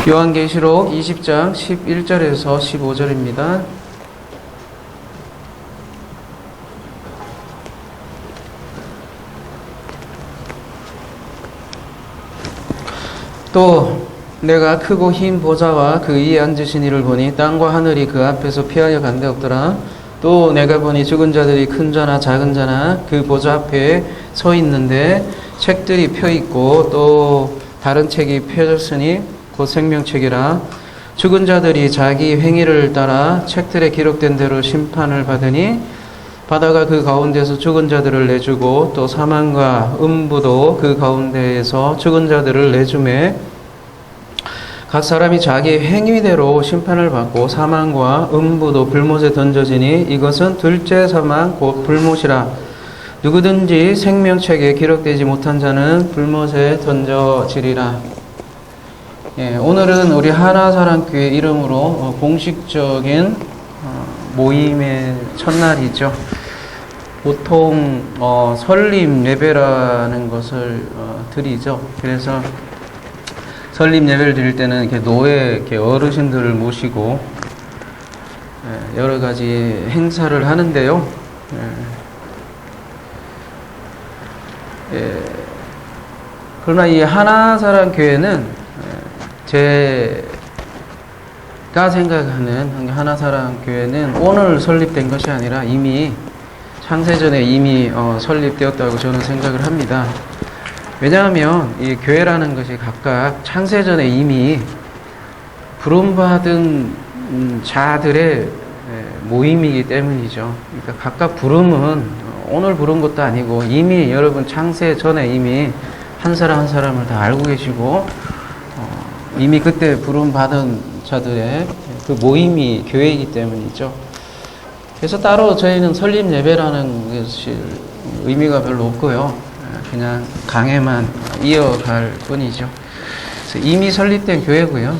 요한계시록 20장 11절에서 15절입니다. 또 내가 크고 흰 보좌와 그 위에 앉으신 이를 보니 땅과 하늘이 그 앞에서 피하여 간데 없더라. 또 내가 보니 죽은 자들이 큰 자나 작은 자나 그 보좌 앞에 서 있는데 책들이 펴 있고 또 다른 책이 펴졌으니 곧 생명책이라. 죽은 자들이 자기 행위를 따라 책들에 기록된 대로 심판을 받으니 바다가 그 가운데서 죽은 자들을 내주고 또 사망과 음부도 그 가운데에서 죽은 자들을 내주매 각 사람이 자기 행위대로 심판을 받고 사망과 음부도 불못에 던져지니 이것은 둘째 사망 곧 불못이라. 누구든지 생명책에 기록되지 못한 자는 불못에 던져지리라. 오늘은 우리 하나사랑교회 이름으로 공식적인 모임의 첫날이죠. 보통 설립 예배라는 것을 드리죠. 그래서 설립 예배를 드릴 때는 이렇게 노예 이렇게 어르신들을 모시고 여러 가지 행사를 하는데요. 그러나 이 하나사랑교회는 제가 생각하는 하나사랑교회는 오늘 설립된 것이 아니라 이미 창세전에 이미 설립되었다고 저는 생각을 합니다. 왜냐하면 이 교회라는 것이 각각 창세전에 이미 부름받은 자들의 모임이기 때문이죠. 그러니까 각각 부름은 오늘 부른 것도 아니고 이미 여러분 창세전에 이미 한 사람 한 사람을 다 알고 계시고 이미 그때 부름받은 자들의 그 모임이 교회이기 때문이죠. 그래서 따로 저희는 설립 예배라는 것이 의미가 별로 없고요. 그냥 강해만 이어갈 뿐이죠. 그래서 이미 설립된 교회고요.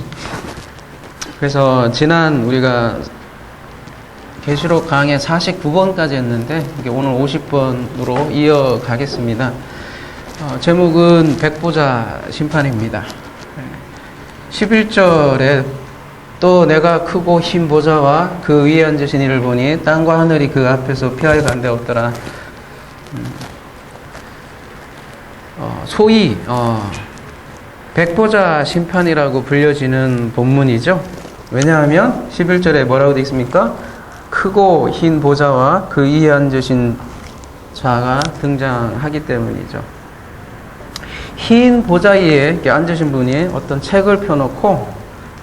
그래서 지난 우리가 계시록 강해 49번까지 했는데 이게 오늘 50번으로 이어가겠습니다. 제목은 백보자 심판입니다. 11절에 또 내가 크고 흰 보좌와 그 위에 앉으신 이를 보니 땅과 하늘이 그 앞에서 피하여 간데 없더라. 소위 백보자 심판이라고 불려지는 본문이죠. 왜냐하면 11절에 뭐라고 되어 있습니까? 크고 흰 보좌와 그 위에 앉으신 자가 등장하기 때문이죠. 흰 보좌 위에 이렇게 앉으신 분이 어떤 책을 펴놓고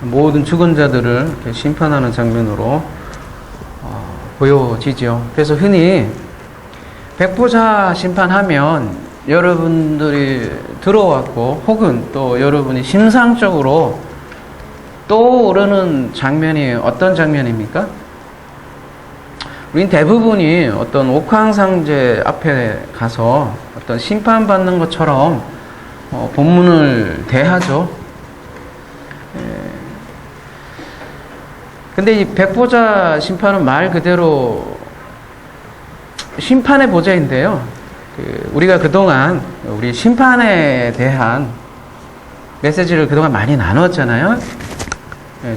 모든 죽은 자들을 이렇게 심판하는 장면으로 보여지죠. 그래서 흔히 백보자 심판하면 여러분들이 들어왔고 혹은 또 여러분이 심상적으로 떠오르는 장면이 어떤 장면입니까? 우린 대부분이 어떤 옥황상제 앞에 가서 어떤 심판받는 것처럼 본문을 대하죠. 근데 이 백보자 심판은 말 그대로 심판의 보좌인데요. 우리가 그동안 우리 심판에 대한 메시지를 그동안 많이 나눴잖아요.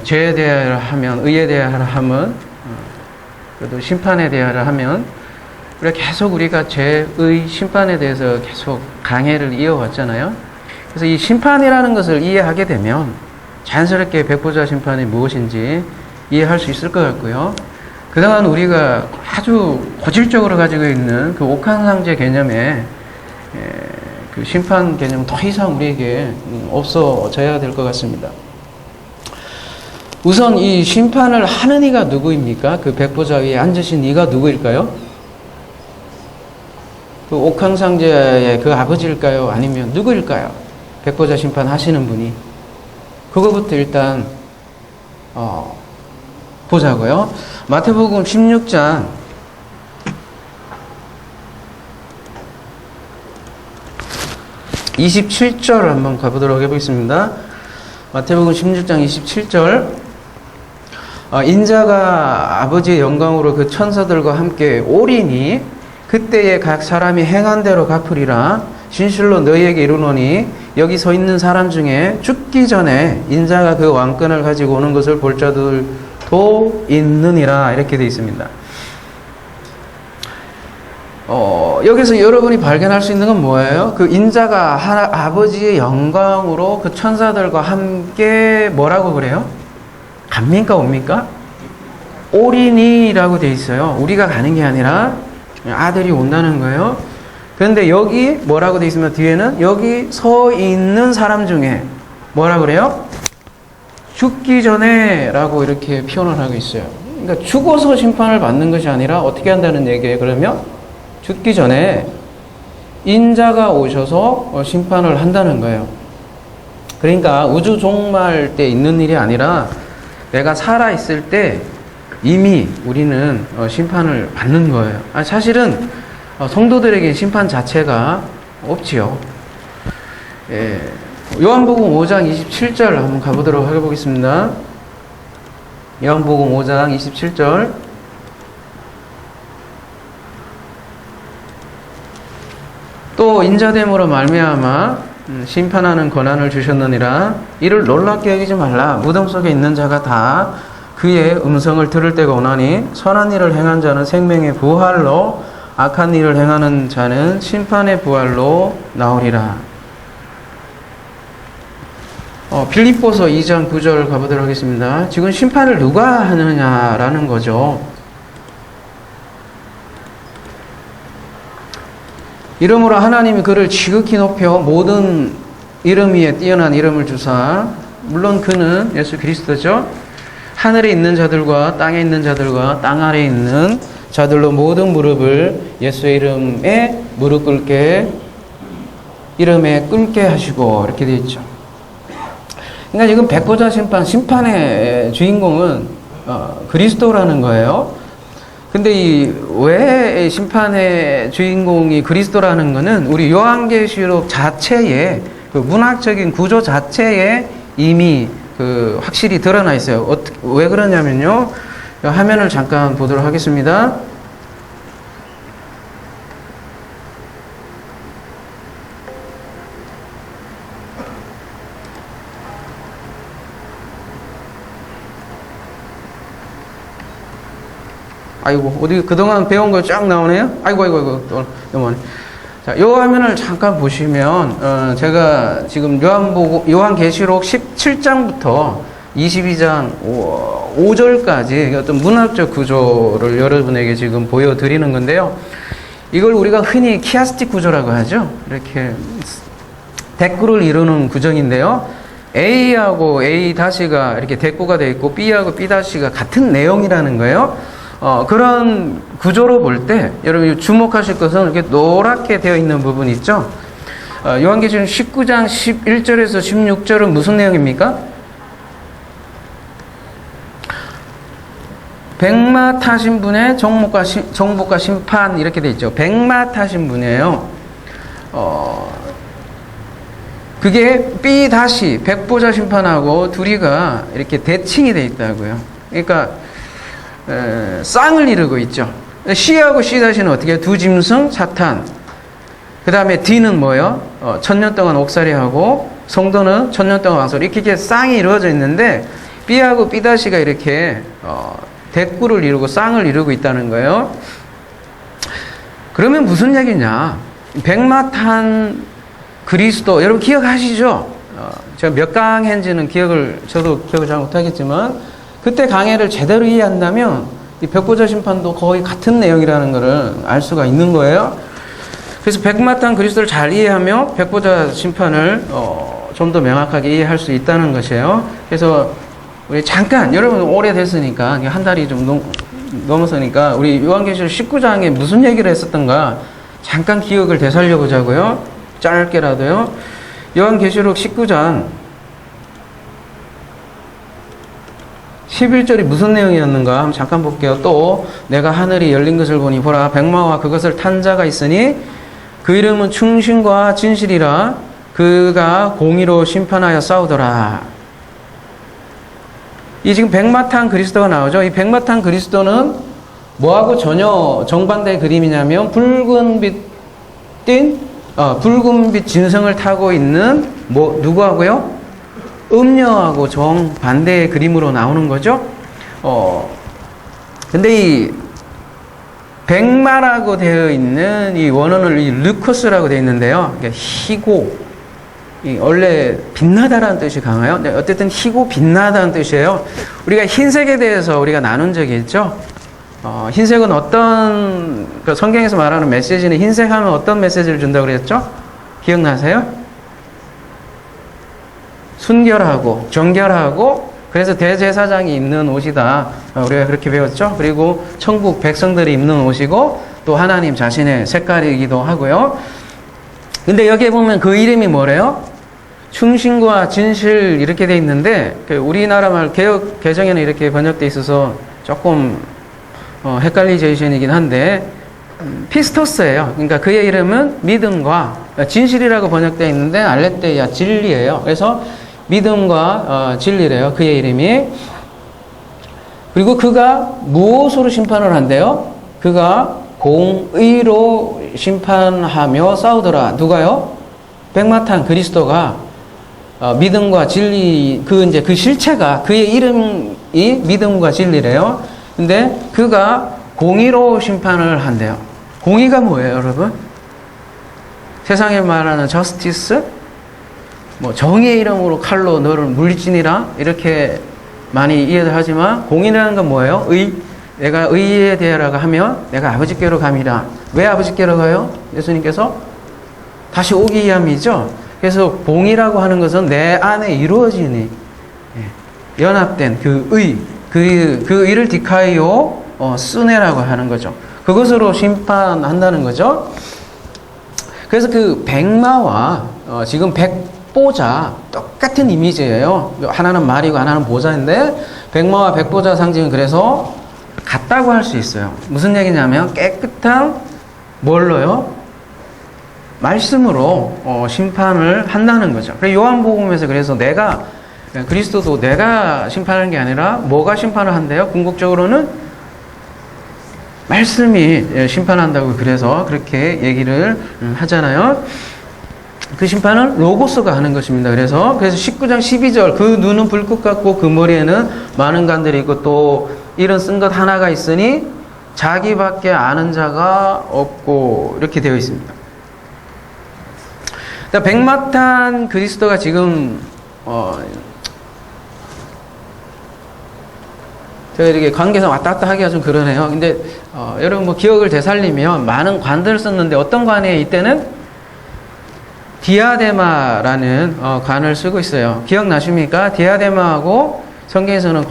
죄에 대하여 하면, 의에 대하여 하면, 그래도 심판에 대하여 하면, 우리가 죄의 심판에 대해서 계속 강해를 이어왔잖아요. 그래서 이 심판이라는 것을 이해하게 되면 자연스럽게 백보자 심판이 무엇인지 이해할 수 있을 것 같고요. 그동안 우리가 아주 고질적으로 가지고 있는 그 옥황상제 개념에 그 심판 개념은 더 이상 우리에게 없어져야 될 것 같습니다. 우선 이 심판을 하는 이가 누구입니까? 그 백보자 위에 앉으신 이가 누구일까요? 그 옥황상제의 그 아버지일까요? 아니면 누구일까요? 백보자 심판 하시는 분이. 그거부터 일단 보자고요. 마태복음 16장 27절 한번 가보도록 해보겠습니다. 마태복음 16장 27절 인자가 아버지의 영광으로 그 천사들과 함께 오리니 그때에 각 사람이 행한 대로 갚으리라. 진실로 너희에게 이르노니 여기 서 있는 사람 중에 죽기 전에 인자가 그 왕권을 가지고 오는 것을 볼 자들도 있느니라 이렇게 되어 있습니다. 여기서 여러분이 발견할 수 있는 건 뭐예요? 그 인자가 아버지의 영광으로 그 천사들과 함께 뭐라고 그래요? 갑니까 옵니까? 오리니라고 되어 있어요. 우리가 가는 게 아니라 아들이 온다는 거예요. 그런데 여기 뭐라고 되어 있으면 뒤에는 여기 서 있는 사람 중에 뭐라 그래요? 죽기 전에 라고 이렇게 표현을 하고 있어요. 그러니까 죽어서 심판을 받는 것이 아니라 어떻게 한다는 얘기예요? 그러면 죽기 전에 인자가 오셔서 심판을 한다는 거예요. 그러니까 우주 종말 때 있는 일이 아니라 내가 살아있을 때 이미 우리는 심판을 받는 거예요. 사실은 성도들에게 심판 자체가 없지요. 예. 요한복음 5장 27절 한번 가보도록 해보겠습니다. 요한복음 5장 27절. 또 인자됨으로 말미암아 심판하는 권한을 주셨느니라. 이를 놀랍게 여기지 말라. 무덤 속에 있는 자가 다 그의 음성을 들을 때가 오나니 선한 일을 행한 자는 생명의 부활로 악한 일을 행하는 자는 심판의 부활로 나오리라. 빌립보서 2장 9절 가보도록 하겠습니다. 지금 심판을 누가 하느냐라는 거죠. 이름으로 하나님이 그를 지극히 높여 모든 이름 위에 뛰어난 이름을 주사, 물론 그는 예수 그리스도죠. 하늘에 있는 자들과 땅에 있는 자들과 땅 아래에 있는 자들로 모든 무릎을 예수의 이름에 무릎 꿇게, 이름에 꿇게 하시고 이렇게 되어 있죠. 그러니까 지금 백보자 심판의 주인공은 그리스도라는 거예요. 근데 왜 심판의 주인공이 그리스도라는 것은 우리 요한계시록 자체에 그 문학적인 구조 자체에 이미 확실히 드러나 있어요. 왜 그러냐면요. 화면을 잠깐 보도록 하겠습니다. 아이고, 어디 그동안 배운 거 쫙 나오네요? 아이고, 또 넘어가네. 자, 요 화면을 잠깐 보시면, 제가 지금 요한계시록 17장부터 22장 5절까지 어떤 문학적 구조를 여러분에게 지금 보여드리는 건데요. 이걸 우리가 흔히 키아스틱 구조라고 하죠. 이렇게 대꾸를 이루는 구정인데요. A하고 A-가 이렇게 대꾸가 되어 있고 B하고 B-가 같은 내용이라는 거예요. 그런 구조로 볼 때 여러분 주목하실 것은 이렇게 노랗게 되어 있는 부분 있죠. 요한계시록 19장 11절에서 16절은 무슨 내용입니까? 백마 타신 분의 정복과 심판 이렇게 되어 있죠. 백마 타신 분이에요. 그게 B- 백보자 심판하고 둘이가 이렇게 대칭이 되어 있다고요. 그러니까 쌍을 이루고 있죠. C하고 C-는 어떻게 해요? 두 짐승, 사탄. 그 다음에 D는 뭐예요? 1000년 동안 옥살이하고 성도는 1000년 동안 왕소리. 이렇게 쌍이 이루어져 있는데 B하고 B-가 이렇게 대꾸를 이루고 쌍을 이루고 있다는 거예요. 그러면 무슨 얘기냐? 백마 탄 그리스도 여러분 기억하시죠? 제가 몇 강했는지는 저도 기억을 잘 못하겠지만 그때 강해를 제대로 이해한다면 이 백보자 심판도 거의 같은 내용이라는 것을 알 수가 있는 거예요. 그래서 백마 탄 그리스도를 잘 이해하며 백보자 심판을 좀 더 명확하게 이해할 수 있다는 것이에요. 그래서 우리 잠깐 여러분 오래됐으니까 한 달이 좀 넘었으니까 우리 요한계시록 19장에 무슨 얘기를 했었던가 잠깐 기억을 되살려 보자고요. 짧게라도요. 요한계시록 19장 11절이 무슨 내용이었는가 한번 잠깐 볼게요. 또 내가 하늘이 열린 것을 보니 보라 백마와 그것을 탄 자가 있으니 그 이름은 충신과 진실이라 그가 공의로 심판하여 싸우더라. 이 지금 백마 탄 그리스도가 나오죠. 이 백마 탄 그리스도는 뭐하고 전혀 정반대의 그림이냐면 붉은빛 진성을 타고 있는 누구하고요? 음녀하고 정반대의 그림으로 나오는 거죠. 근데 이 백마라고 되어 있는 이 원어는 이 르코스라고 되어 있는데요. 그러니까 희고, 원래 빛나다라는 뜻이 강해요. 근데 어쨌든 희고 빛나다는 뜻이에요. 우리가 흰색에 대해서 우리가 나눈 적이 있죠. 흰색은 어떤, 그 성경에서 말하는 메시지는 흰색 하면 어떤 메시지를 준다고 그랬죠? 기억나세요? 순결하고 정결하고, 그래서 대제사장이 입는 옷이다. 우리가 그렇게 배웠죠? 그리고 천국 백성들이 입는 옷이고 또 하나님 자신의 색깔이기도 하고요. 근데 여기에 보면 그 이름이 뭐래요? 충신과 진실 이렇게 돼 있는데, 우리나라 말 개역 개정에는 이렇게 번역돼 있어서 조금 헷갈리제이션이긴 한데, 피스토스예요. 그러니까 그의 이름은 믿음과 진실이라고 번역되어 있는데 알레테이아 진리예요. 그래서 믿음과 진리래요. 그의 이름이. 그리고 그가 무엇으로 심판을 한대요? 그가 공의로 심판하며 싸우더라. 누가요? 백마탄 그리스도가 믿음과 진리, 그 실체가, 그의 이름이 믿음과 진리래요. 근데 그가 공의로 심판을 한대요. 공의가 뭐예요, 여러분? 세상에 말하는 저스티스? 정의의 이름으로 칼로 너를 물리치니라? 이렇게 많이 이해를 하지만, 공의라는 건 뭐예요? 내가 의에 대하라고 하면 내가 아버지께로 감이라. 왜 아버지께로 가요? 예수님께서 다시 오기 위함이죠. 그래서 공의라고 하는 것은 내 안에 이루어지니 연합된 그 의를 디카이오 쓰네라고 하는 거죠. 그것으로 심판한다는 거죠. 그래서 그 백마와 지금 백보자 똑같은 이미지예요. 하나는 말이고 하나는 보자인데, 백마와 백보자 상징은 그래서 같다고 할 수 있어요. 무슨 얘기냐면 깨끗한 뭘로요? 말씀으로 심판을 한다는 거죠. 요한복음에서 그래서 그리스도도 내가 심판하는 게 아니라 뭐가 심판을 한대요? 궁극적으로는 말씀이 심판한다고 그래서 그렇게 얘기를 하잖아요. 그 심판은 로고스가 하는 것입니다. 그래서 19장 12절 그 눈은 불꽃 같고 그 머리에는 많은 관들이 있고 또 이런 쓴 것 하나가 있으니 자기밖에 아는 자가 없고 이렇게 되어 있습니다. 백마탄 그리스도가 지금 제가 이렇게 관계상 왔다 갔다 하기가 좀 그러네요. 근데 여러분 기억을 되살리면 많은 관들을 썼는데 어떤 관에 이때는 디아데마라는 관을 쓰고 있어요. 기억나십니까? 디아데마하고 성경에서는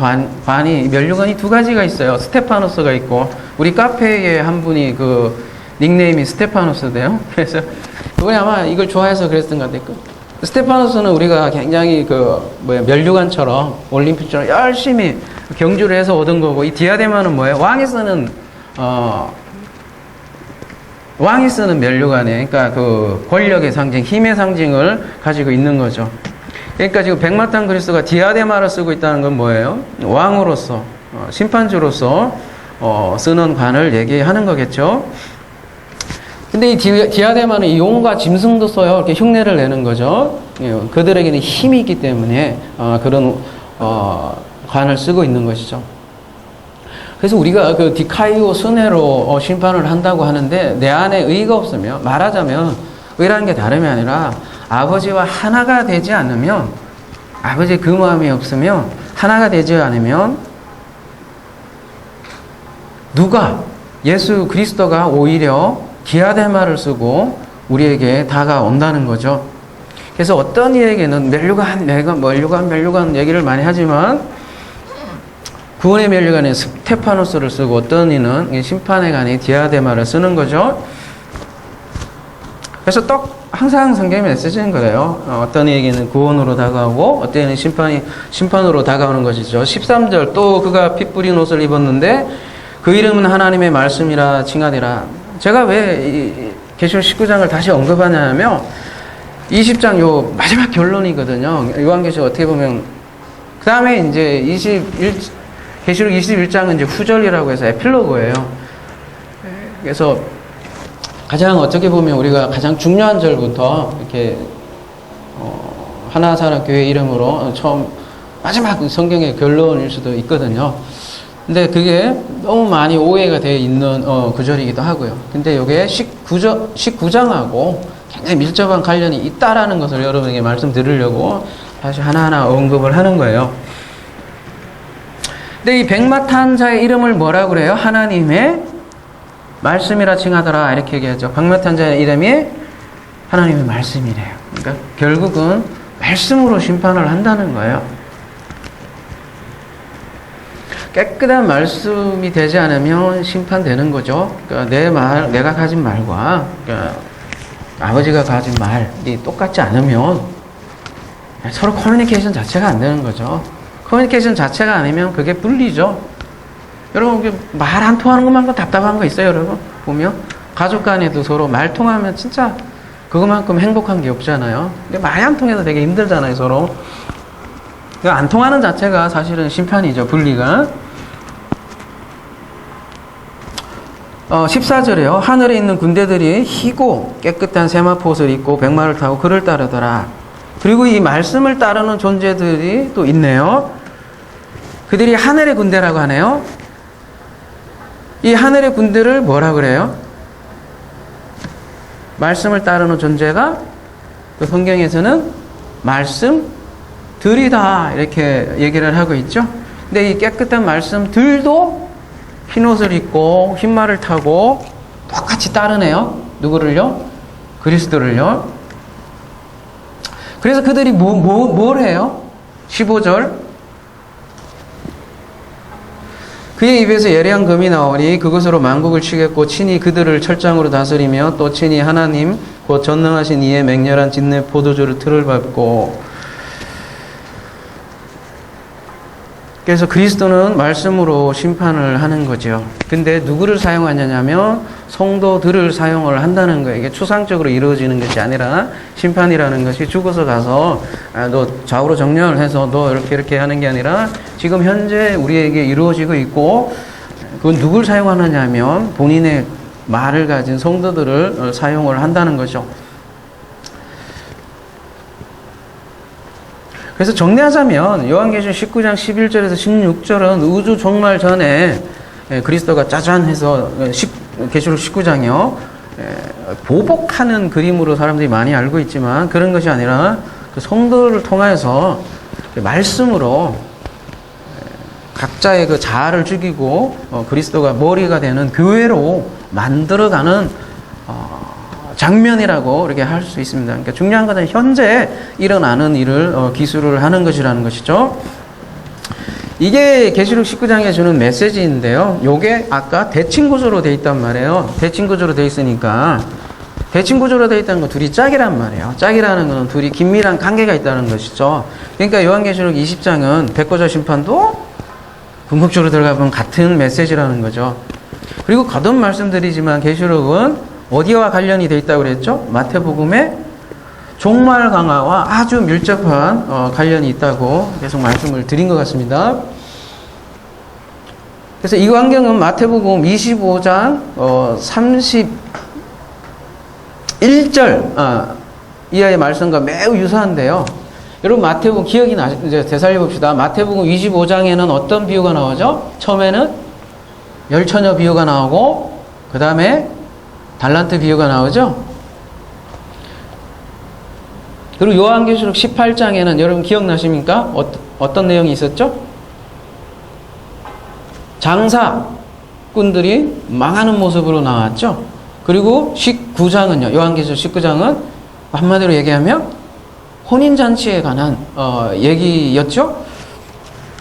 관이 면류관이 두 가지가 있어요. 스테파노스가 있고, 우리 카페에 한 분이 그 닉네임이 스테파노스인데요. 그래서 그분이 아마 이걸 좋아해서 그랬던 것 같아요. 스테파노스는 우리가 굉장히 면류관처럼 올림픽처럼 열심히 경주를 해서 얻은 거고, 이 디아데마는 뭐예요? 왕이 쓰는 면류관이에요. 그러니까 그 권력의 상징, 힘의 상징을 가지고 있는 거죠. 그러니까 지금 백마탄 그리스도가 디아데마를 쓰고 있다는 건 뭐예요? 왕으로서, 심판주로서 쓰는 관을 얘기하는 거겠죠. 근데 이 디아데마는 이 용과 짐승도 써요. 이렇게 흉내를 내는 거죠. 그들에게는 힘이 있기 때문에 그런 관을 쓰고 있는 것이죠. 그래서 우리가 그 디카이오 스네로 심판을 한다고 하는데, 내 안에 의가 없으면, 말하자면 의라는 게 다름이 아니라 아버지와 하나가 되지 않으면, 아버지의 그 마음이 없으면, 하나가 되지 않으면 예수 그리스도가 오히려 디아데마를 쓰고 우리에게 다가온다는 거죠. 그래서 어떤 이에게는 면류관 얘기를 많이 하지만, 구원의 면류관에 스테파노스를 쓰고, 어떤 이는 심판의 관에 디아데마를 쓰는 거죠. 그래서 항상 성경이 메시지는 그래요. 어떤 이에게는 구원으로 다가오고 어떤 이는 심판으로 다가오는 것이죠. 13절 또 그가 피 뿌린 옷을 입었는데 그 이름은 하나님의 말씀이라 칭하리라. 제가 왜 계시록 19장을 다시 언급하냐면 20장 요 마지막 결론이거든요. 요한계시록 어떻게 보면 그 다음에 이제 계시록 21장은 이제 후절이라고 해서 에필로그예요. 그래서 가장 어떻게 보면 우리가 가장 중요한 절부터 이렇게 하나사랑교회 이름으로 처음 마지막 성경의 결론일 수도 있거든요. 근데 그게 너무 많이 오해가 되어 있는 구절이기도 하고요. 근데 이게 19장하고 굉장히 밀접한 관련이 있다라는 것을 여러분에게 말씀드리려고 다시 하나하나 언급을 하는 거예요. 근데 이 백마탄 자의 이름을 뭐라고 그래요? 하나님의 말씀이라 칭하더라 이렇게 얘기하죠. 백마탄 자의 이름이 하나님의 말씀이래요. 그러니까 결국은 말씀으로 심판을 한다는 거예요. 깨끗한 말씀이 되지 않으면 심판되는 거죠. 그러니까 내가 가진 말과 그러니까 아버지가 가진 말이 똑같지 않으면 서로 커뮤니케이션 자체가 안 되는 거죠. 커뮤니케이션 자체가 아니면 그게 분리죠. 여러분 말 안 통하는 것만큼 답답한 거 있어요, 여러분? 보면 가족 간에도 서로 말 통하면 진짜 그것만큼 행복한 게 없잖아요. 근데 말이 안 통해서 되게 힘들잖아요, 서로. 안 통하는 자체가 사실은 심판이죠, 분리가. 14절에요. 하늘에 있는 군대들이 희고 깨끗한 세마포옷을 입고 백마를 타고 그를 따르더라. 그리고 이 말씀을 따르는 존재들이 또 있네요. 그들이 하늘의 군대라고 하네요. 이 하늘의 군대를 뭐라 그래요? 말씀을 따르는 존재가 그 성경에서는 말씀들이다 이렇게 얘기를 하고 있죠. 근데 이 깨끗한 말씀들도 흰옷을 입고 흰말을 타고 똑같이 따르네요. 누구를요? 그리스도를요. 그래서 그들이 뭘 해요? 15절 그의 입에서 예리한 금이 나오니 그것으로 만국을 치겠고 친히 그들을 철장으로 다스리며 또 친히 하나님 곧 전능하신 이의 맹렬한 진내 포도주를 틀을 밟고. 그래서 그리스도는 말씀으로 심판을 하는 거죠. 근데 누구를 사용하냐면 성도들을 사용을 한다는 거예요. 이게 추상적으로 이루어지는 것이 아니라 심판이라는 것이 죽어서 가서 너 좌우로 정렬을 해서 너 이렇게 하는 게 아니라 지금 현재 우리에게 이루어지고 있고 그건 누굴 사용하느냐면 본인의 말을 가진 성도들을 사용을 한다는 거죠. 그래서 정리하자면 요한계시록 19장 11절에서 16절은 우주 종말 전에 그리스도가 짜잔 해서 계시록 19장이요 보복하는 그림으로 사람들이 많이 알고 있지만 그런 것이 아니라 그 성도를 통해서 말씀으로 각자의 그 자아를 죽이고 그리스도가 머리가 되는 교회로 만들어가는 장면이라고 이렇게 할 수 있습니다. 그러니까 중요한 것은 현재 일어나는 일을 기술을 하는 것이라는 것이죠. 이게 계시록 19장에 주는 메시지인데요. 요게 아까 대칭구조로 돼 있단 말이에요. 대칭구조로 돼 있으니까 대칭구조로 돼 있다는 건 둘이 짝이란 말이에요. 짝이라는 건 둘이 긴밀한 관계가 있다는 것이죠. 그러니까 요한계시록 20장은 백보자 심판도 궁극적으로 들어가면 같은 메시지라는 거죠. 그리고 거듭 말씀드리지만 계시록은 어디와 관련이 되어 있다고 그랬죠? 마태복음의 종말 강화와 아주 밀접한 관련이 있다고 계속 말씀을 드린 것 같습니다. 그래서 이 광경은 마태복음 25장 31절 이하의 말씀과 매우 유사한데요. 여러분 마태복음 기억이 이제 되살려 봅시다. 마태복음 25장에는 어떤 비유가 나오죠? 처음에는 열처녀 비유가 나오고 그 다음에 달란트 비유가 나오죠? 그리고 요한계시록 18장에는 여러분 기억나십니까? 어떤 내용이 있었죠? 장사꾼들이 망하는 모습으로 나왔죠? 그리고 19장은요, 요한계시록 19장은 한마디로 얘기하면 혼인잔치에 관한 얘기였죠?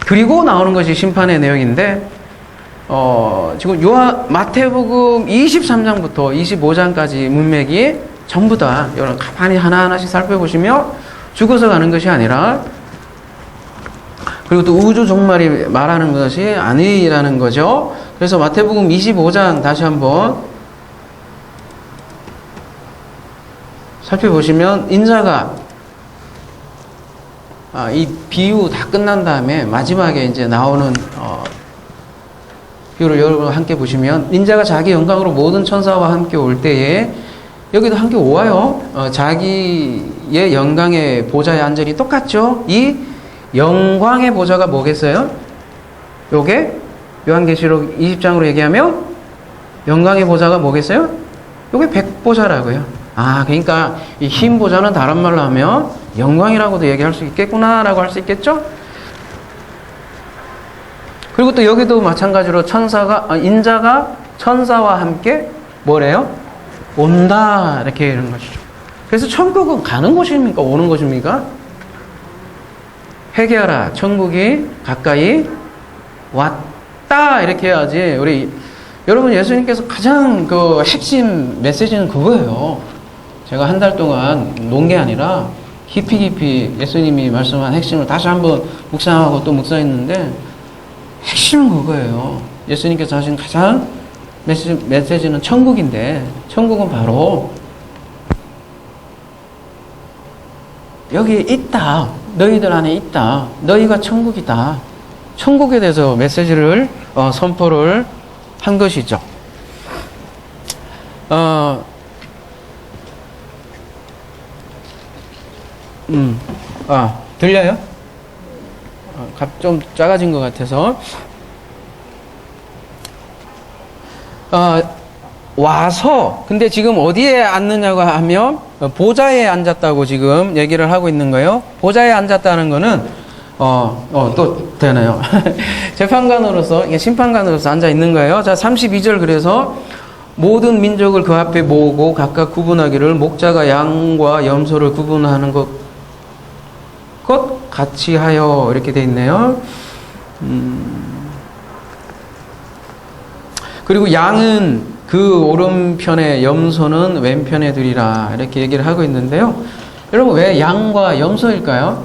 그리고 나오는 것이 심판의 내용인데 지금 마태복음 23장부터 25장까지 문맥이 전부 다 여러분 가만히 하나하나씩 살펴보시면 죽어서 가는 것이 아니라 그리고 또 우주 종말이 말하는 것이 아니라는 거죠. 그래서 마태복음 25장 다시 한번 살펴보시면 인자가 이 비유 다 끝난 다음에 마지막에 이제 나오는 비유를 여러분 함께 보시면 인자가 자기 영광으로 모든 천사와 함께 올 때에 여기도 한 개 오와요. 자기의 영광의 보좌에 앉으니 똑같죠? 이 영광의 보좌가 뭐겠어요? 요게 요한계시록 20장으로 얘기하면 영광의 보좌가 뭐겠어요? 요게 백보좌라고요. 그러니까 이 흰 보좌는 다른 말로 하면 영광이라고도 얘기할 수 있겠구나라고 할 수 있겠죠? 그리고 또 여기도 마찬가지로 인자가 천사와 함께 뭐래요? 온다 이렇게 이런 것이죠. 그래서 천국은 가는 곳입니까? 오는 곳입니까? 회개하라, 천국이 가까이 왔다 이렇게 해야지. 여러분, 예수님께서 가장 그 핵심 메시지는 그거예요. 제가 한 달 동안 논 게 아니라 깊이 예수님이 말씀한 핵심을 다시 한번 묵상하고 또 묵상했는데, 핵심은 그거예요. 예수님께서 하신 가장 메시지는 천국인데, 천국은 바로 여기 있다. 너희들 안에 있다. 너희가 천국이다. 천국에 대해서 메시지를 선포를 한 것이죠. 들려요? 좀 작아진 것 같아서. 와서, 근데 지금 어디에 앉느냐고 하면, 보좌에 앉았다고 지금 얘기를 하고 있는 거예요. 보좌에 앉았다는 거는, 또 되나요? 재판관으로서, 심판관으로서 앉아 있는 거예요. 자, 32절 그래서, 모든 민족을 그 앞에 모으고 각각 구분하기를 목자가 양과 염소를 구분하는 것 같이 하여, 이렇게 돼 있네요. 그리고 양은 그 오른편에, 염소는 왼편에 두리라, 이렇게 얘기를 하고 있는데요. 여러분, 왜 양과 염소일까요?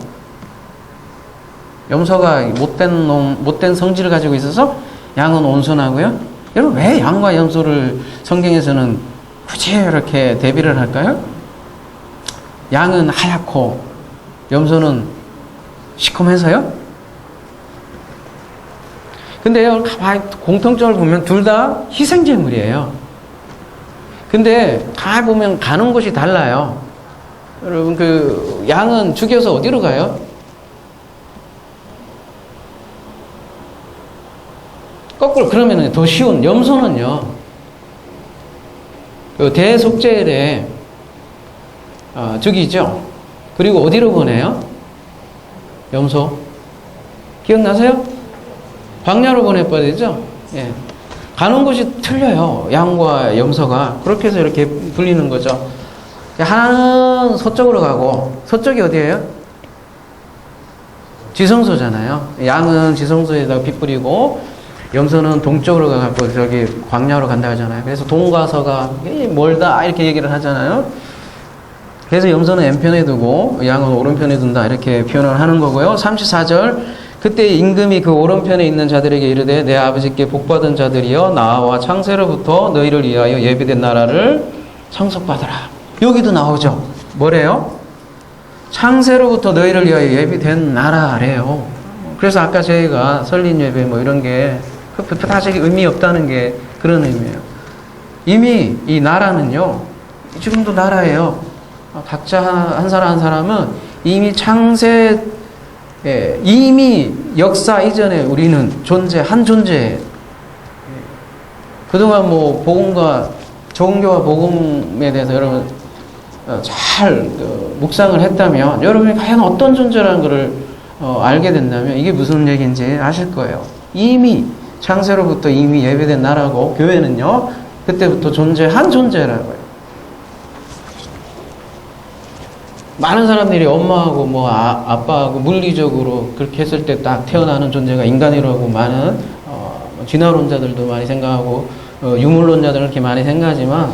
염소가 못된 성질을 가지고 있어서 양은 온순하고요. 여러분, 왜 양과 염소를 성경에서는 굳이 이렇게 대비를 할까요? 양은 하얗고 염소는 시커매서요. 근데요, 가만히 공통점을 보면 둘 다 희생제물이에요. 근데 가만히 보면 가는 곳이 달라요. 여러분, 그 양은 죽여서 어디로 가요? 거꾸로 그러면 더 쉬운, 염소는요, 그 대속죄일에 죽이죠. 그리고 어디로 보내요? 염소 기억나세요? 광야로 보내버리죠. 예. 가는 곳이 틀려요. 양과 염소가. 그렇게 해서 이렇게 불리는 거죠. 하나는 서쪽으로 가고, 서쪽이 어디예요? 지성소잖아요. 양은 지성소에다가 피 뿌리고, 염소는 동쪽으로 가고 저기 광야로 간다 하잖아요. 그래서 동과 서가 멀다 이렇게 얘기를 하잖아요. 그래서 염소는 왼편에 두고 양은 오른편에 둔다 이렇게 표현을 하는 거고요. 34절, 그때 임금이 그 오른편에 있는 자들에게 이르되 내 아버지께 복받은 자들이여 나와 창세로부터 너희를 위하여 예비된 나라를 상속받으라. 여기도 나오죠. 뭐래요? 창세로부터 너희를 위하여 예비된 나라래요. 그래서 아까 저희가 설린 예배 뭐 이런 게 사실 의미 없다는 게 그런 의미예요. 이미 이 나라는요, 지금도 나라예요. 각자 한 사람 한 사람은 이미 이미 역사 이전에 우리는 한 존재. 그동안 뭐 복음과 종교와 복음에 대해서 여러분 잘 묵상을 했다면, 여러분이 과연 어떤 존재라는 것을 알게 된다면 이게 무슨 얘기인지 아실 거예요. 이미 창세로부터 이미 예배된 나라고, 교회는요 그때부터 한 존재라고요. 많은 사람들이 엄마하고 뭐 아빠하고 물리적으로 그렇게 했을 때 딱 태어나는 존재가 인간이라고 많은 진화론자들도 많이 생각하고 유물론자들은 그렇게 많이 생각하지만,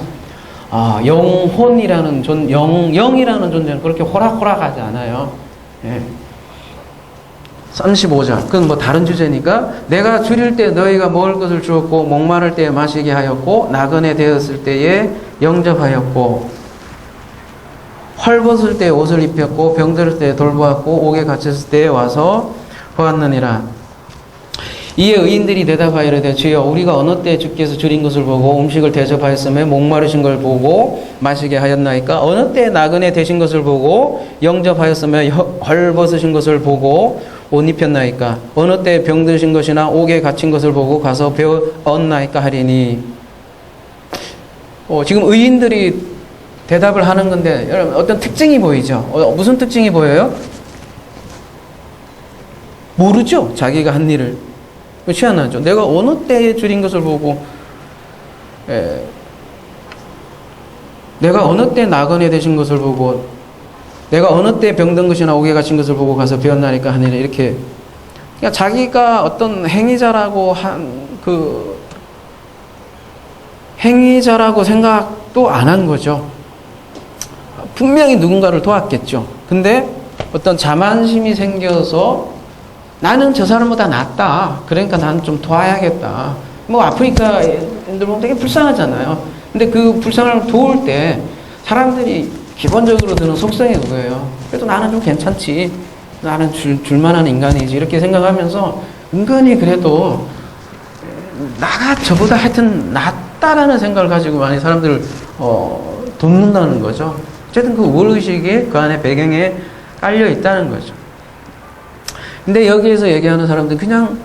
영혼이라는 영이라는 존재는 그렇게 호락호락하지 않아요. 예. 35절. 그건 뭐 다른 주제니까, 내가 줄일 때 너희가 먹을 것을 주었고 목마를 때에 마시게 하였고 나그네 되었을 때에 영접하였고 헐벗을 때 옷을 입혔고 병들을 때 돌보았고 옥에 갇혔을 때에 와서 보았느니라. 이에 의인들이 대답하여 이르되 주여 우리가 어느 때 주께서 줄인 것을 보고 음식을 대접하였으며 목마르신 걸 보고 마시게 하였나이까? 어느 때 나그네 되신 것을 보고 영접하였으며 헐벗으신 것을 보고 옷 입혔나이까? 어느 때 병드신 것이나 옥에 갇힌 것을 보고 가서 배웠나이까 하리니. 지금 의인들이 대답을 하는 건데 여러분 어떤 특징이 보이죠? 무슨 특징이 보여요? 모르죠. 자기가 한 일을. 희한하죠. 내가 어느 때에 줄인 것을 보고 내가 어느 때 나그네 되신 것을 보고 내가 어느 때 병든 것이나 옥에 갇힌 것을 보고 가서 배웠나니까 하니라. 이렇게 그러니까 자기가 어떤 행위자라고 한 그 행위자라고 생각도 안 한 거죠. 분명히 누군가를 도왔겠죠. 근데 어떤 자만심이 생겨서 나는 저 사람보다 낫다. 그러니까 나는 좀 도와야겠다. 뭐 아프니까 애들 보면 되게 불쌍하잖아요. 근데 그 불쌍함을 도울 때 사람들이 기본적으로 드는 속성이 그거예요. 그래도 나는 좀 괜찮지. 나는 줄만한 인간이지. 이렇게 생각하면서 은근히 그래도 나가 저보다 하여튼 낫다라는 생각을 가지고 많이 사람들을 돕는다는 거죠. 어쨌든 그 우월의식이 그 안에 배경에 깔려 있다는 거죠. 근데 여기에서 얘기하는 사람들은 그냥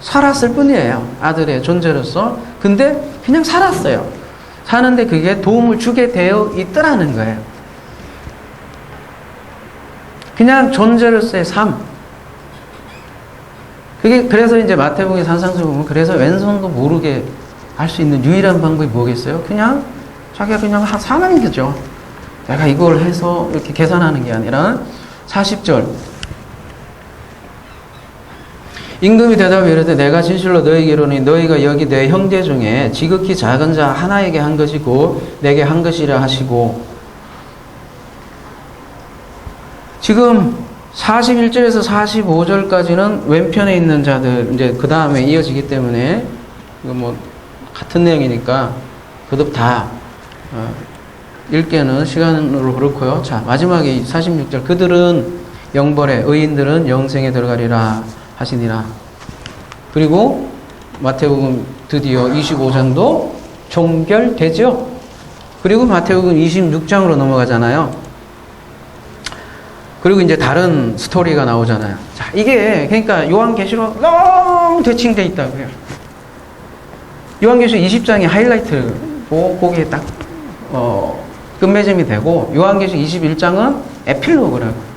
살았을 뿐이에요. 아들의 존재로서. 근데 그냥 살았어요. 사는데 그게 도움을 주게 되어 있더라는 거예요. 그냥 존재로서의 삶. 그게 그래서 이제 마태복음 산상수 보면 그래서 왼손도 모르게 할 수 있는 유일한 방법이 뭐겠어요? 그냥 자기가 그냥 사는 거죠. 내가 이걸 해서 이렇게 계산하는 게 아니라 40절 임금이 대답하여 이르되 내가 진실로 너희에게 이르노니 너희가 여기 내 형제 중에 지극히 작은 자 하나에게 한 것이고 내게 한 것이라 하시고. 지금 41절에서 45절까지는 왼편에 있는 자들 이제 그 다음에 이어지기 때문에 이거 뭐 같은 내용이니까 그듭 다 읽기에는 시간으로 그렇고요. 자, 마지막에 46절 그들은 영벌에 의인들은 영생에 들어가리라 하시니라. 그리고 마태복음 드디어 25장도 종결되죠. 그리고 마태복음 26장으로 넘어가잖아요. 그리고 이제 다른 스토리가 나오잖아요. 자, 이게 그러니까 요한계시록 너무 대칭돼 있다고요. 요한계시록 20장이 하이라이트고 거기에 딱 끝맺음이 되고 요한계시록 21장은 에필로그라고.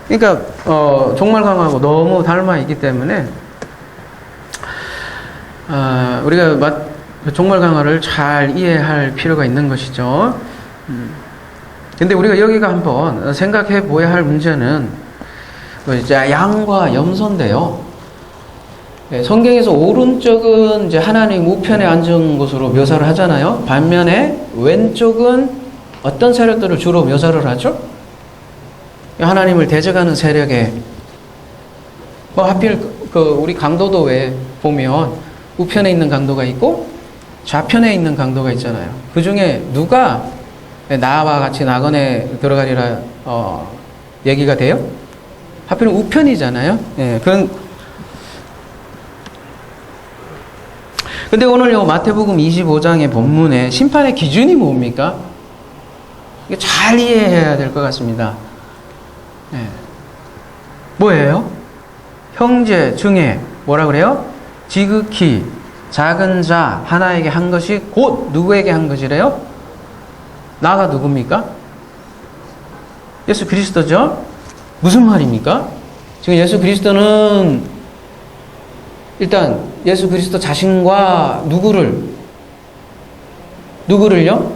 그러니까 종말강하고 너무 닮아 있기 때문에 우리가 종말강화를 잘 이해할 필요가 있는 것이죠. 근데 우리가 여기가 한번 생각해 보아야 할 문제는 이제 양과 염소인데요. 성경에서 오른쪽은 이제 하나님 우편에 앉은 곳으로 묘사를 하잖아요. 반면에 왼쪽은 어떤 세력들을 주로 묘사를 하죠? 하나님을 대적하는 세력에 뭐 하필 우리 강도도에 보면 우편에 있는 강도가 있고 좌편에 있는 강도가 있잖아요. 그 중에 누가 나와 같이 낙원에 들어가리라 얘기가 돼요? 하필 우편이잖아요. 예, 근데 오늘 요 마태복음 25장의 본문의 심판의 기준이 뭡니까? 이게 잘 이해해야 될 것 같습니다. 예. 뭐예요? 형제 중에 뭐라 그래요? 지극히 작은 자 하나에게 한 것이 곧 누구에게 한 것이래요? 나가 누굽니까? 예수 그리스도죠? 무슨 말입니까? 지금 예수 그리스도는 일단 예수 그리스도 자신과 누구를요?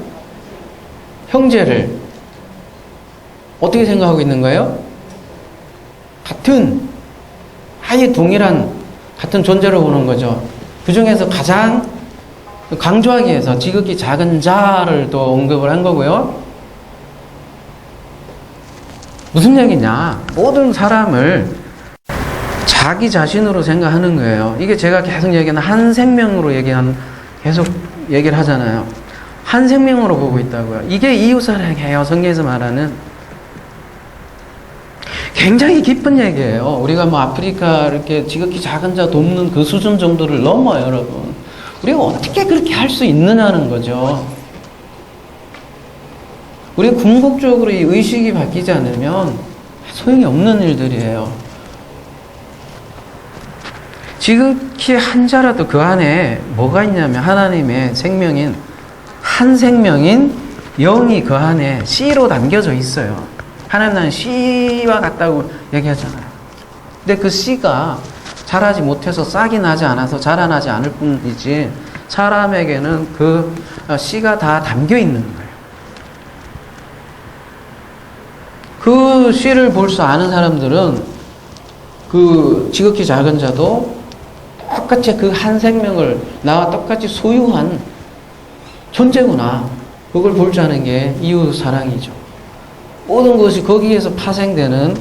형제를 어떻게 생각하고 있는 거예요? 같은 아예 동일한 같은 존재로 보는 거죠. 그 중에서 가장 강조하기 위해서 지극히 작은 자를 또 언급을 한 거고요. 무슨 얘기냐? 모든 사람을 자기 자신으로 생각하는 거예요. 이게 제가 계속 얘기하는 한 생명으로 계속 얘기를 하잖아요. 한 생명으로 보고 있다고요. 이게 이웃사랑이에요. 성경에서 말하는. 굉장히 깊은 얘기예요. 우리가 뭐 아프리카 이렇게 지극히 작은 자 돕는 그 수준 정도를 넘어요, 여러분. 우리가 어떻게 그렇게 할 수 있느냐는 거죠. 우리가 궁극적으로 이 의식이 바뀌지 않으면 소용이 없는 일들이에요. 지극히 한 자라도 그 안에 뭐가 있냐면 하나님의 생명인, 한 생명인 영이 그 안에 씨로 담겨져 있어요. 하나님은 씨와 같다고 얘기하잖아요. 근데 그 씨가 자라지 못해서 싹이 나지 않아서 자라나지 않을 뿐이지 사람에게는 그 씨가 다 담겨 있는 거예요. 그 씨를 볼 수 아는 사람들은 그 지극히 작은 자도 똑같이 그 한 생명을 나와 똑같이 소유한 존재구나. 그걸 볼 줄 아는 게 이웃 사랑이죠. 모든 것이 거기에서 파생되는,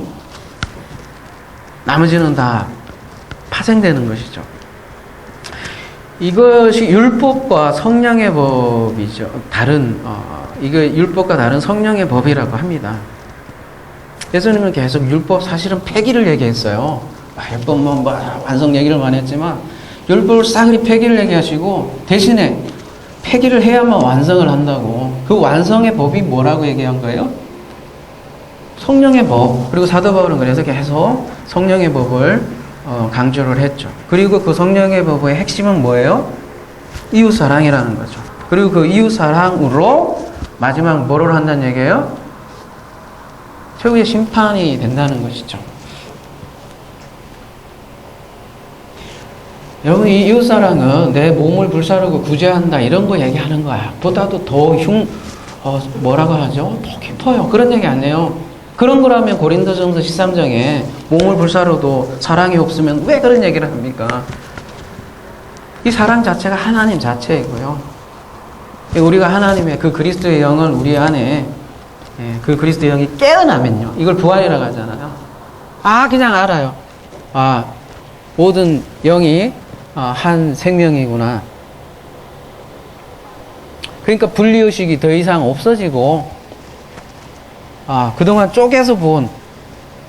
나머지는 다 파생되는 것이죠. 이것이 율법과 성령의 법이죠. 이거 율법과 다른 성령의 법이라고 합니다. 예수님은 계속 율법 사실은 폐기를 얘기했어요. 율법 완성 얘기를 많이 했지만 율법을 싸그리 폐기를 얘기하시고 대신에 폐기를 해야만 완성을 한다고. 그 완성의 법이 뭐라고 얘기한 거예요? 성령의 법. 그리고 사도 바울은 그래서 계속 성령의 법을 강조를 했죠. 그리고 그 성령의 법의 핵심은 뭐예요? 이웃 사랑이라는 거죠. 그리고 그 이웃 사랑으로 마지막 뭐를 한다는 얘기예요? 최후의 심판이 된다는 것이죠. 여러분, 이 이웃사랑은 내 몸을 불사르고 구제한다 이런 거 얘기하는 거야. 보다도 더 뭐라고 하죠? 더 깊어요. 그런 얘기 안 해요. 그런 거라면 고린도전서 13장에 몸을 불사르도 사랑이 없으면 왜 그런 얘기를 합니까? 이 사랑 자체가 하나님 자체이고요. 우리가 하나님의 그 그리스도의 영을 우리 안에, 그 그리스도의 영이 깨어나면요, 이걸 부활이라고 하잖아요. 그냥 알아요. 모든 영이 한 생명이구나. 그러니까 분리의식이 더 이상 없어지고, 그동안 쪼개서 본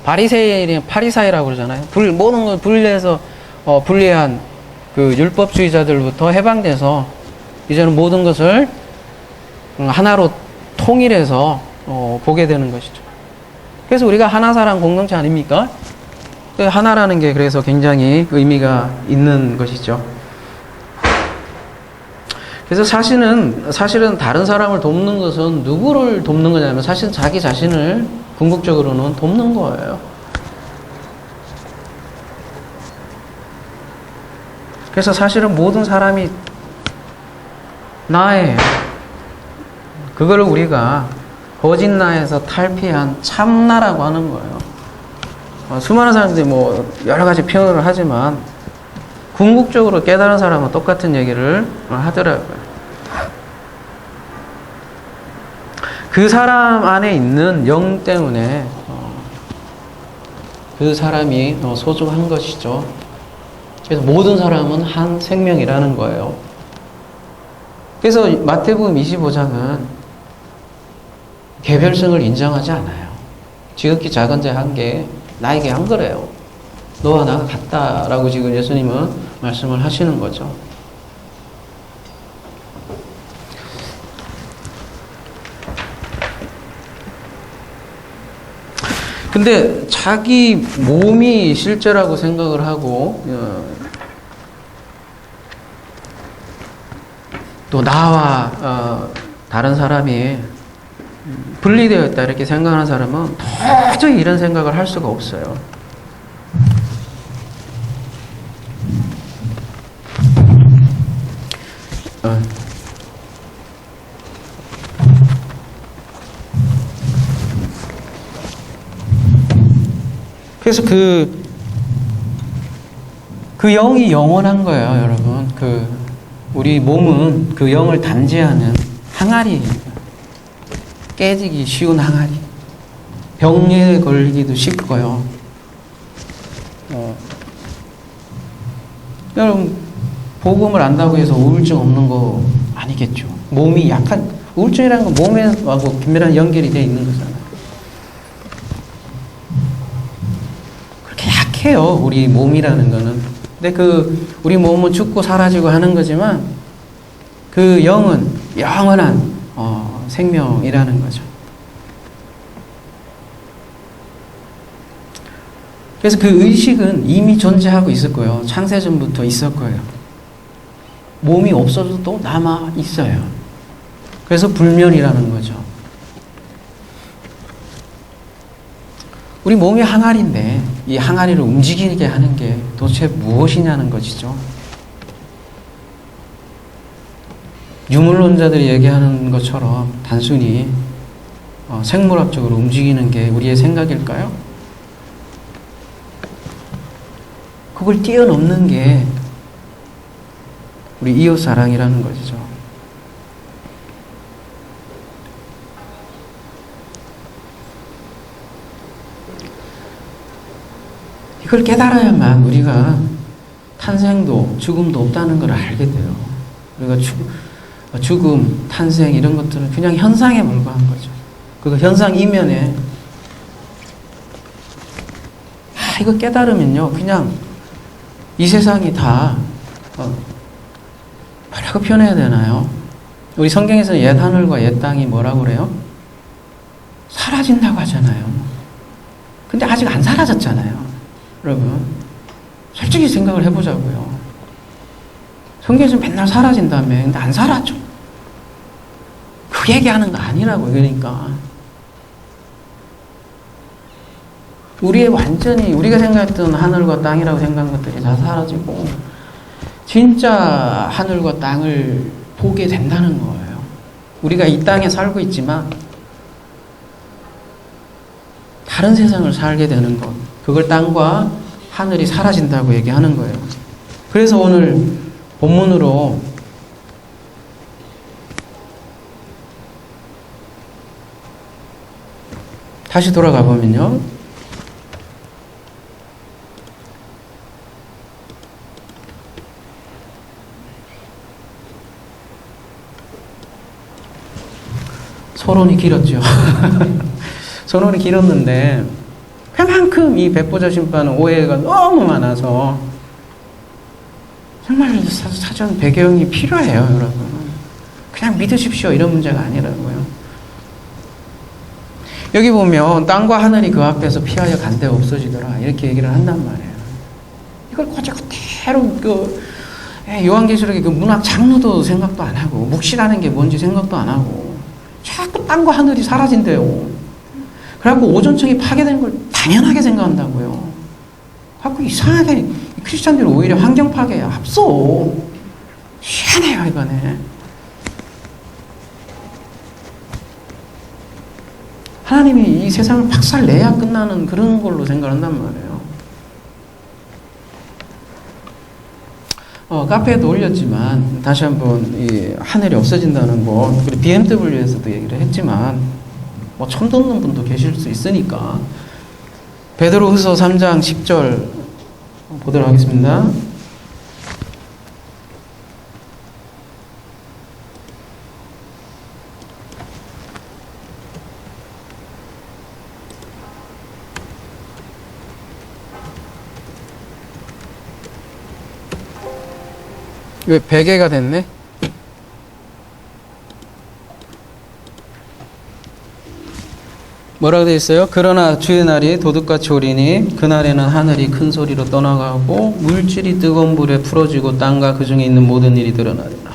파리사이라고 그러잖아요. 모든 걸 분리해서 분리한 그 율법주의자들부터 해방돼서 이제는 모든 것을 하나로 통일해서 보게 되는 것이죠. 그래서 우리가 하나사랑 공동체 아닙니까? 하나라는 게 그래서 굉장히 의미가 있는 것이죠. 그래서 사실은 다른 사람을 돕는 것은 누구를 돕는 거냐면 사실 자기 자신을 궁극적으로는 돕는 거예요. 그래서 사실은 모든 사람이 나예요. 그거를 우리가 거짓 나에서 탈피한 참나라고 하는 거예요. 수많은 사람들이 여러 가지 표현을 하지만 궁극적으로 깨달은 사람은 똑같은 얘기를 하더라고요. 그 사람 안에 있는 영 때문에 그 사람이 소중한 것이죠. 그래서 모든 사람은 한 생명이라는 거예요. 그래서 마태복음 25장은 개별성을 인정하지 않아요. 지극히 작은 자 한 개, 나에게 한 거래요. 너와 나가 같다라고 지금 예수님은 말씀을 하시는 거죠. 근데 자기 몸이 실제라고 생각을 하고 또 나와 다른 사람이 분리되어 있다 이렇게 생각하는 사람은 도저히 이런 생각을 할 수가 없어요. 그래서 그 영이 영원한 거예요, 여러분. 우리 몸은 그 영을 담재하는 항아리예요. 깨지기 쉬운 항아리. 병에 걸리기도 쉽고요. 여러분, 복음을 안다고 해서 우울증 없는 거 아니겠죠. 몸이 약한, 우울증이라는 건 몸하고 긴밀한 연결이 되어 있는 거잖아요. 약해요. 우리 몸이라는 거는. 근데 우리 몸은 죽고 사라지고 하는 거지만 그 영은 영원한 생명이라는 거죠. 그래서 그 의식은 이미 존재하고 있었고요. 창세전부터 있었고요. 몸이 없어져도 남아 있어요. 그래서 불멸이라는 거죠. 우리 몸이 항아리인데 이 항아리를 움직이게 하는 게 도대체 무엇이냐는 것이죠. 유물론자들이 얘기하는 것처럼 단순히 생물학적으로 움직이는 게 우리의 생각일까요? 그걸 뛰어넘는 게 우리 이웃사랑이라는 것이죠. 이걸 깨달아야만 우리가 탄생도 죽음도 없다는 걸 알게 돼요. 우리가 죽음, 탄생 이런 것들은 그냥 현상에 불과한 거죠. 그 현상 이면에 이거 깨달으면요 그냥 이 세상이 다 뭐라고 표현해야 되나요? 우리 성경에서는 옛 하늘과 옛 땅이 뭐라고 그래요? 사라진다고 하잖아요. 근데 아직 안 사라졌잖아요. 여러분 솔직히 생각을 해보자고요. 성경에서 맨날 사라진다며. 근데 안 사라져. 그 얘기하는 거 아니라고요. 그러니까 우리의 완전히 우리가 생각했던 하늘과 땅이라고 생각한 것들이 다 사라지고 진짜 하늘과 땅을 보게 된다는 거예요. 우리가 이 땅에 살고 있지만 다른 세상을 살게 되는 것, 그걸 땅과 하늘이 사라진다고 얘기하는 거예요. 그래서 오늘 본문으로 다시 돌아가 보면요. 서론이 길었죠. 서론이 길었는데 그만큼 이 백보자 심판은 오해가 너무 많아서 정말 사전 배경이 필요해요, 여러분. 그냥 믿으십시오 이런 문제가 아니라고요. 여기 보면 땅과 하늘이 그 앞에서 피하여 간데 없어지더라 이렇게 얘기를 한단 말이에요. 이걸 그대로 요한계시록의 그 문학 장르도 생각도 안 하고 묵시라는 게 뭔지 생각도 안 하고 자꾸 땅과 하늘이 사라진대요. 그래갖고 오존층이 파괴되는 걸 당연하게 생각한다고요. 자꾸 이상하게 크리스찬들이 오히려 환경 파괴에 앞서. 희한해요 이번에. 하나님이 이 세상을 박살내야 끝나는 그런 걸로 생각한단 말이에요. 카페에도 올렸지만 다시 한번 이 하늘이 없어진다는 거, 그리고 BMW에서도 얘기를 했지만 뭐 처음 듣는 분도 계실 수 있으니까 베드로후서 3장 10절 보도록 하겠습니다. 왜 베개가 됐네? 뭐라고 되어 있어요? 그러나 주의 날이 도둑같이 오리니 그날에는 하늘이 큰 소리로 떠나가고 물질이 뜨거운 불에 풀어지고 땅과 그 중에 있는 모든 일이 드러나리라.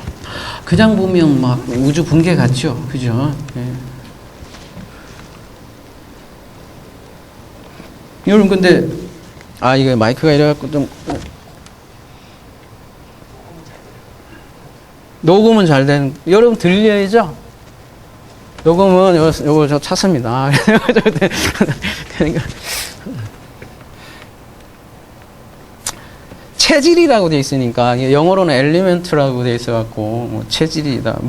그냥 보면 막 우주 붕괴 같죠? 그죠? 예. 여러분 근데 이거 마이크가 이래갖고 좀 녹음은 잘 된, 여러분 들려야죠? 녹음은 요거 저 찾습니다. 그러니까 체질이라고 돼 있으니까 영어로는 엘리멘트라고 돼 있어갖고 뭐 체질이다.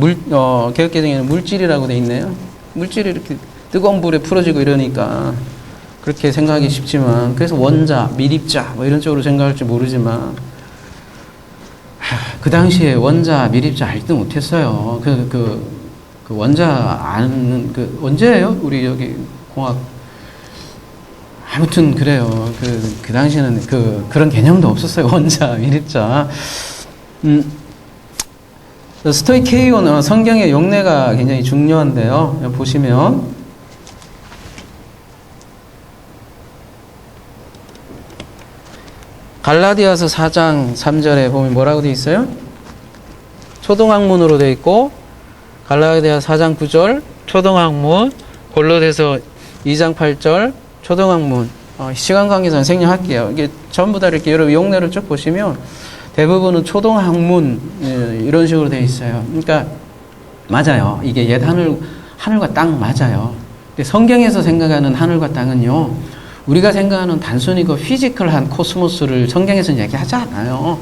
개혁개정에는 물질이라고 돼 있네요. 물질이 이렇게 뜨거운 불에 풀어지고 이러니까 그렇게 생각하기 쉽지만 그래서 원자, 밀입자 뭐 이런 쪽으로 생각할지 모르지만 그 당시에 원자, 밀입자 알지도 못했어요. 그 원자 아는 언제예요? 우리 여기 공학 아무튼 그래요. 그 당시에는 그런 개념도 없었어요. 원자, 밀입자. 스토이케이온은 성경의 용례가 굉장히 중요한데요. 보시면 갈라디아서 4장 3절에 보면 뭐라고 되어 있어요? 초동학문으로 되어 있고, 갈라디아 4장 9절 초동학문, 골로새서 2장 8절 초동학문. 시간 관계상 생략할게요. 이게 전부 다 이렇게 여러분 용례를 쭉 보시면 대부분은 초동학문 이런 식으로 되어 있어요. 그러니까 맞아요. 이게 옛 하늘과 땅 맞아요. 근데 성경에서 생각하는 하늘과 땅은요, 우리가 생각하는 단순히 그 피지컬한 코스모스를 성경에서는 얘기하지 않아요.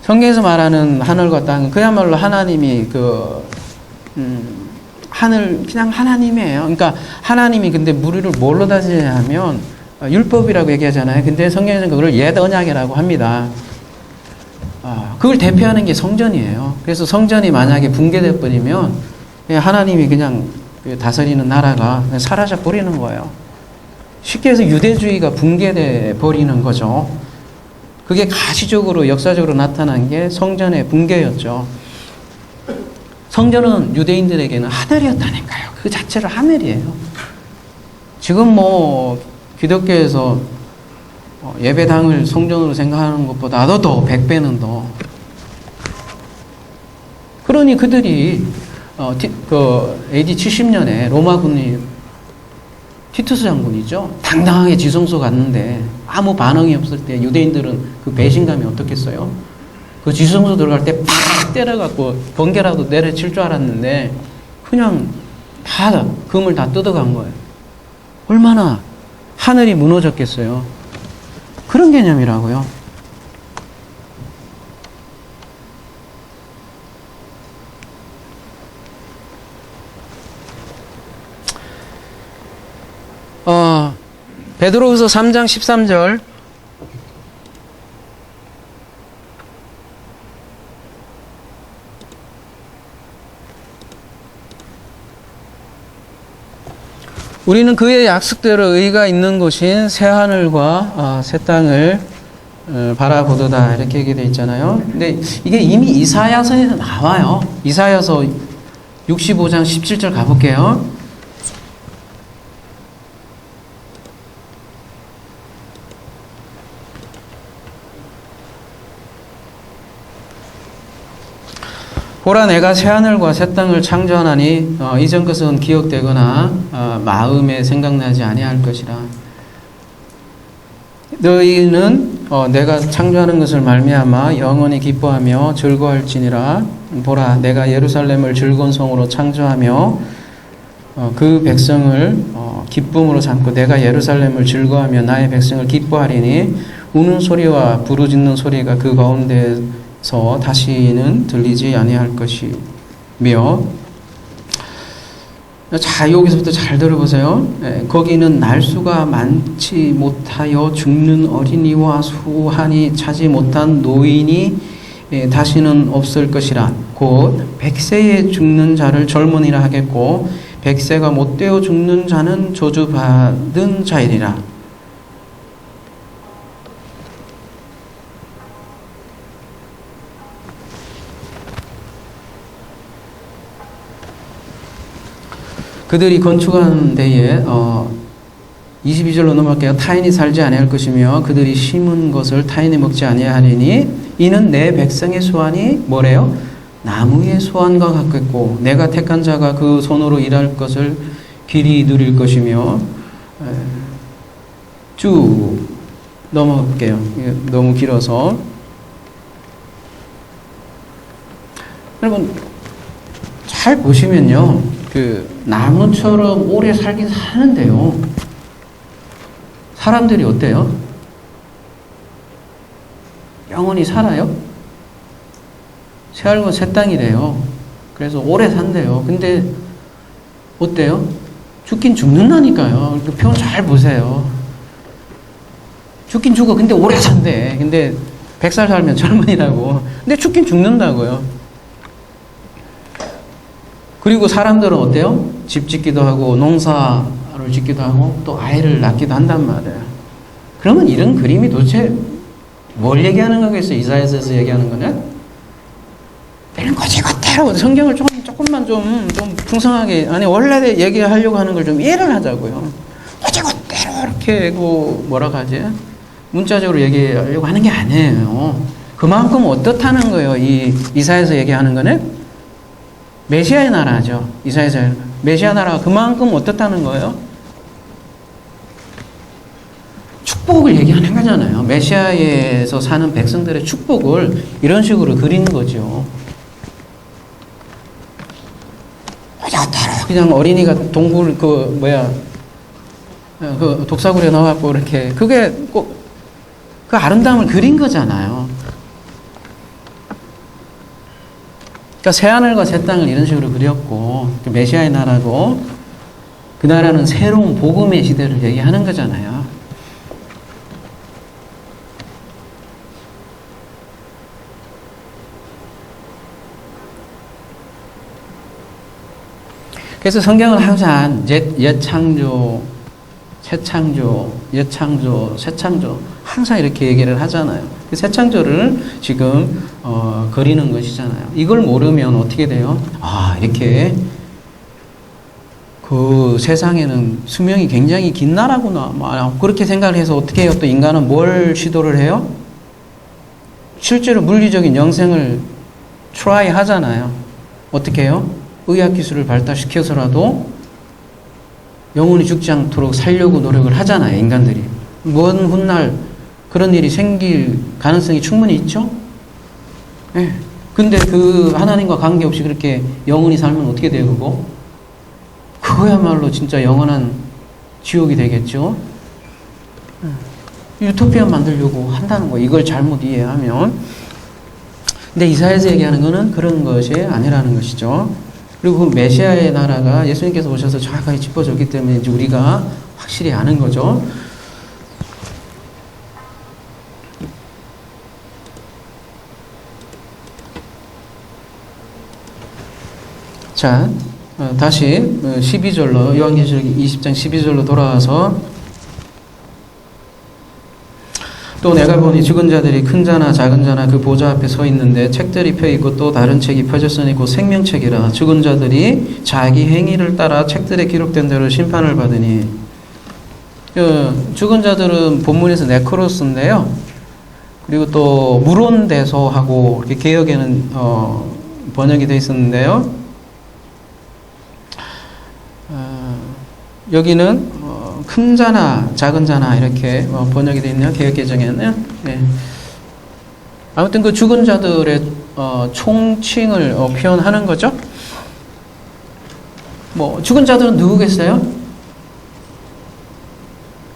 성경에서 말하는 하늘과 땅은 그야말로 하나님이 하늘, 그냥 하나님이에요. 그러니까 하나님이 근데 우리를 뭘로 다스리냐 하면 율법이라고 얘기하잖아요. 근데 성경에서는 그걸 옛 언약이라고 합니다. 그걸 대표하는 게 성전이에요. 그래서 성전이 만약에 붕괴돼 버리면 하나님이 그냥 다스리는 나라가 사라져 버리는 거예요. 쉽게 해서 유대주의가 붕괴돼 버리는 거죠. 그게 가시적으로 역사적으로 나타난 게 성전의 붕괴였죠. 성전은 유대인들에게는 하늘이었다니까요. 그 자체로 하늘이에요. 지금 기독교에서 예배당을 성전으로 생각하는 것보다도 더 100배는 더. 그러니 그들이 AD 70년에 로마군이 티투스 장군이죠. 당당하게 지성소 갔는데 아무 반응이 없을 때 유대인들은 그 배신감이 어떻겠어요? 그 지성소 들어갈 때 팍 때려갖고 번개라도 내려칠 줄 알았는데 그냥 다 금을 다 뜯어간 거예요. 얼마나 하늘이 무너졌겠어요. 그런 개념이라고요. 베드로후서 3장 13절 우리는 그의 약속대로 의가 있는 곳인 새하늘과 새 땅을 바라보도다 이렇게 얘기되어 있잖아요. 근데 이게 이미 이사야서에서 나와요. 이사야서 65장 17절 가볼게요. 보라 내가 새하늘과 새 땅을 창조하나니 이전 것은 기억되거나 마음에 생각나지 아니할 것이라. 너희는 내가 창조하는 것을 말미암아 영원히 기뻐하며 즐거워할지니라. 보라 내가 예루살렘을 즐거운 성으로 창조하며 그 백성을 기쁨으로 삼고 내가 예루살렘을 즐거워하며 나의 백성을 기뻐하리니 우는 소리와 부르짖는 소리가 그 가운데서 다시는 들리지 아니할 것이며. 자, 여기서부터 잘 들어보세요. 거기는 날수가 많지 못하여 죽는 어린이와 수한이 차지 못한 노인이 다시는 없을 것이라. 곧 100세에 죽는 자를 젊은이라 하겠고 100세가 못되어 죽는 자는 저주받은 자이리라. 그들이 건축한 데에 22절로 넘어갈게요. 타인이 살지 아니할 것이며 그들이 심은 것을 타인이 먹지 아니하리니 이는 내 백성의 소환이 뭐래요? 나무의 소환과 같겠고 내가 택한 자가 그 손으로 일할 것을 길이 누릴 것이며. 쭉 넘어갈게요. 너무 길어서. 여러분 잘 보시면요. 나무처럼 오래 살긴 사는데요. 사람들이 어때요? 영원히 살아요? 새하늘과 새 땅이래요. 그래서 오래 산대요. 근데 어때요? 죽긴 죽는다니까요. 그 표현 잘 보세요. 죽긴 죽어. 근데 오래 산대. 근데 100살 살면 젊은이라고. 근데 죽긴 죽는다고요. 그리고 사람들은 어때요? 집 짓기도 하고 농사를 결혼을 짓기도 하고 또 아이를 낳기도 한단 말이에요. 그러면 이런 그림이 도대체 뭘 얘기하는 거겠어요? 이사야서에서 얘기하는 거는? 이런 거지것대로 성경을 조금만 좀 풍성하게, 아니, 원래 얘기하려고 하는 걸 좀 이해를 하자고요. 거지것대로 이렇게, 뭐라고 하지? 문자적으로 얘기하려고 하는 게 아니에요. 그만큼 어떻다는 거예요. 이 이사야서 얘기하는 거는? 메시아의 나라죠. 이사야서. 메시아 나라가 그만큼 어떻다는 거예요? 축복을 얘기하는 거잖아요. 메시아에서 사는 백성들의 축복을 이런 식으로 그리는 거죠. 그냥 어린이가 동굴, 독사굴에 넣어갖고 이렇게, 그게 꼭, 그 아름다움을 그린 거잖아요. 그러니까 새하늘과 새 땅을 이런 식으로 그렸고, 메시아의 나라고, 그 나라는 새로운 복음의 시대를 얘기하는 거잖아요. 그래서 성경은 항상 옛 창조, 새 창조, 옛 창조, 새 창조 항상 이렇게 얘기를 하잖아요. 그 새 창조를 지금 그리는 것이잖아요. 이걸 모르면 어떻게 돼요? 아, 이렇게 그 세상에는 수명이 굉장히 긴 나라구나. 그렇게 생각을 해서 어떻게 해요? 또 인간은 뭘 시도를 해요? 실제로 물리적인 영생을 트라이 하잖아요. 어떻게 해요? 의학기술을 발달시켜서라도 영혼이 죽지 않도록 살려고 노력을 하잖아요, 인간들이. 먼 훗날 그런 일이 생길 가능성이 충분히 있죠? 네. 근데 그 하나님과 관계없이 그렇게 영원히 살면 어떻게 돼요, 그거? 그거야말로 진짜 영원한 지옥이 되겠죠? 유토피아 만들려고 한다는 거예요. 이걸 잘못 이해하면. 근데 이사야서 얘기하는 거는 그런 것이 아니라는 것이죠. 그리고 그 메시아의 나라가 예수님께서 오셔서 정확하게 짚어줬기 때문에 이제 우리가 확실히 아는 거죠. 자, 다시 12절로, 요한계시록 20장 12절로 돌아와서 또 내가 보니 죽은 자들이 큰 자나 작은 자나 그 보좌 앞에 서 있는데 책들이 펴있고 또 다른 책이 펴졌으니 곧 생명책이라. 죽은 자들이 자기 행위를 따라 책들에 기록된 대로 심판을 받으니. 죽은 자들은 본문에서 네크로스인데요. 그리고 또 무론대소하고 이렇게 개역에는 번역이 되어 있었는데요. 여기는 큰 자나 작은 자나 이렇게 번역이 되어 있네요. 개역개정에는. 네. 아무튼 그 죽은 자들의 총칭을 표현하는 거죠. 죽은 자들은 누구겠어요?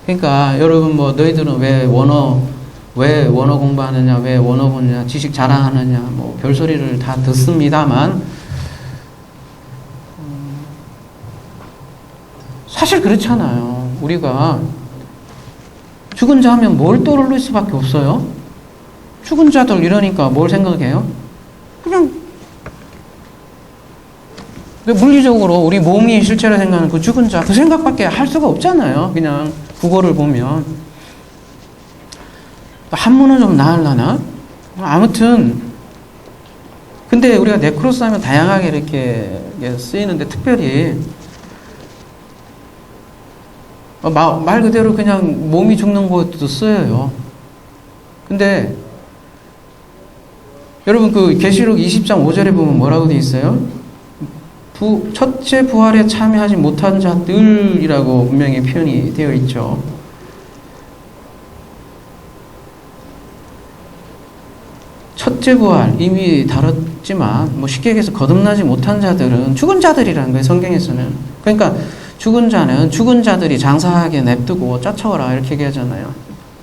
그러니까 여러분 너희들은 왜 원어 공부하느냐, 왜 원어 보느냐, 지식 자랑하느냐, 별소리를 다 듣습니다만 사실 그렇잖아요. 우리가 죽은 자 하면 뭘 떠올릴 수밖에 없어요? 죽은 자들 이러니까 뭘 생각해요? 그냥 물리적으로 우리 몸이 실체로 생각하는 그 죽은 자, 그 생각밖에 할 수가 없잖아요. 그냥 국어를 보면. 한문은 좀 나으려나? 아무튼 근데 우리가 네크로스 하면 다양하게 이렇게 쓰이는데 특별히 말 그대로 그냥 몸이 죽는 것도 쓰여요. 근데 여러분 그 계시록 20장 5절에 보면 뭐라고 되어 있어요? 첫째 부활에 참여하지 못한 자들이라고 분명히 표현이 되어 있죠. 첫째 부활 이미 다뤘지만 쉽게 얘기해서 거듭나지 못한 자들은 죽은 자들이라는 거예요, 성경에서는. 그러니까 죽은 자는 죽은 자들이 장사하게 냅두고 쫓아오라 이렇게 얘기하잖아요.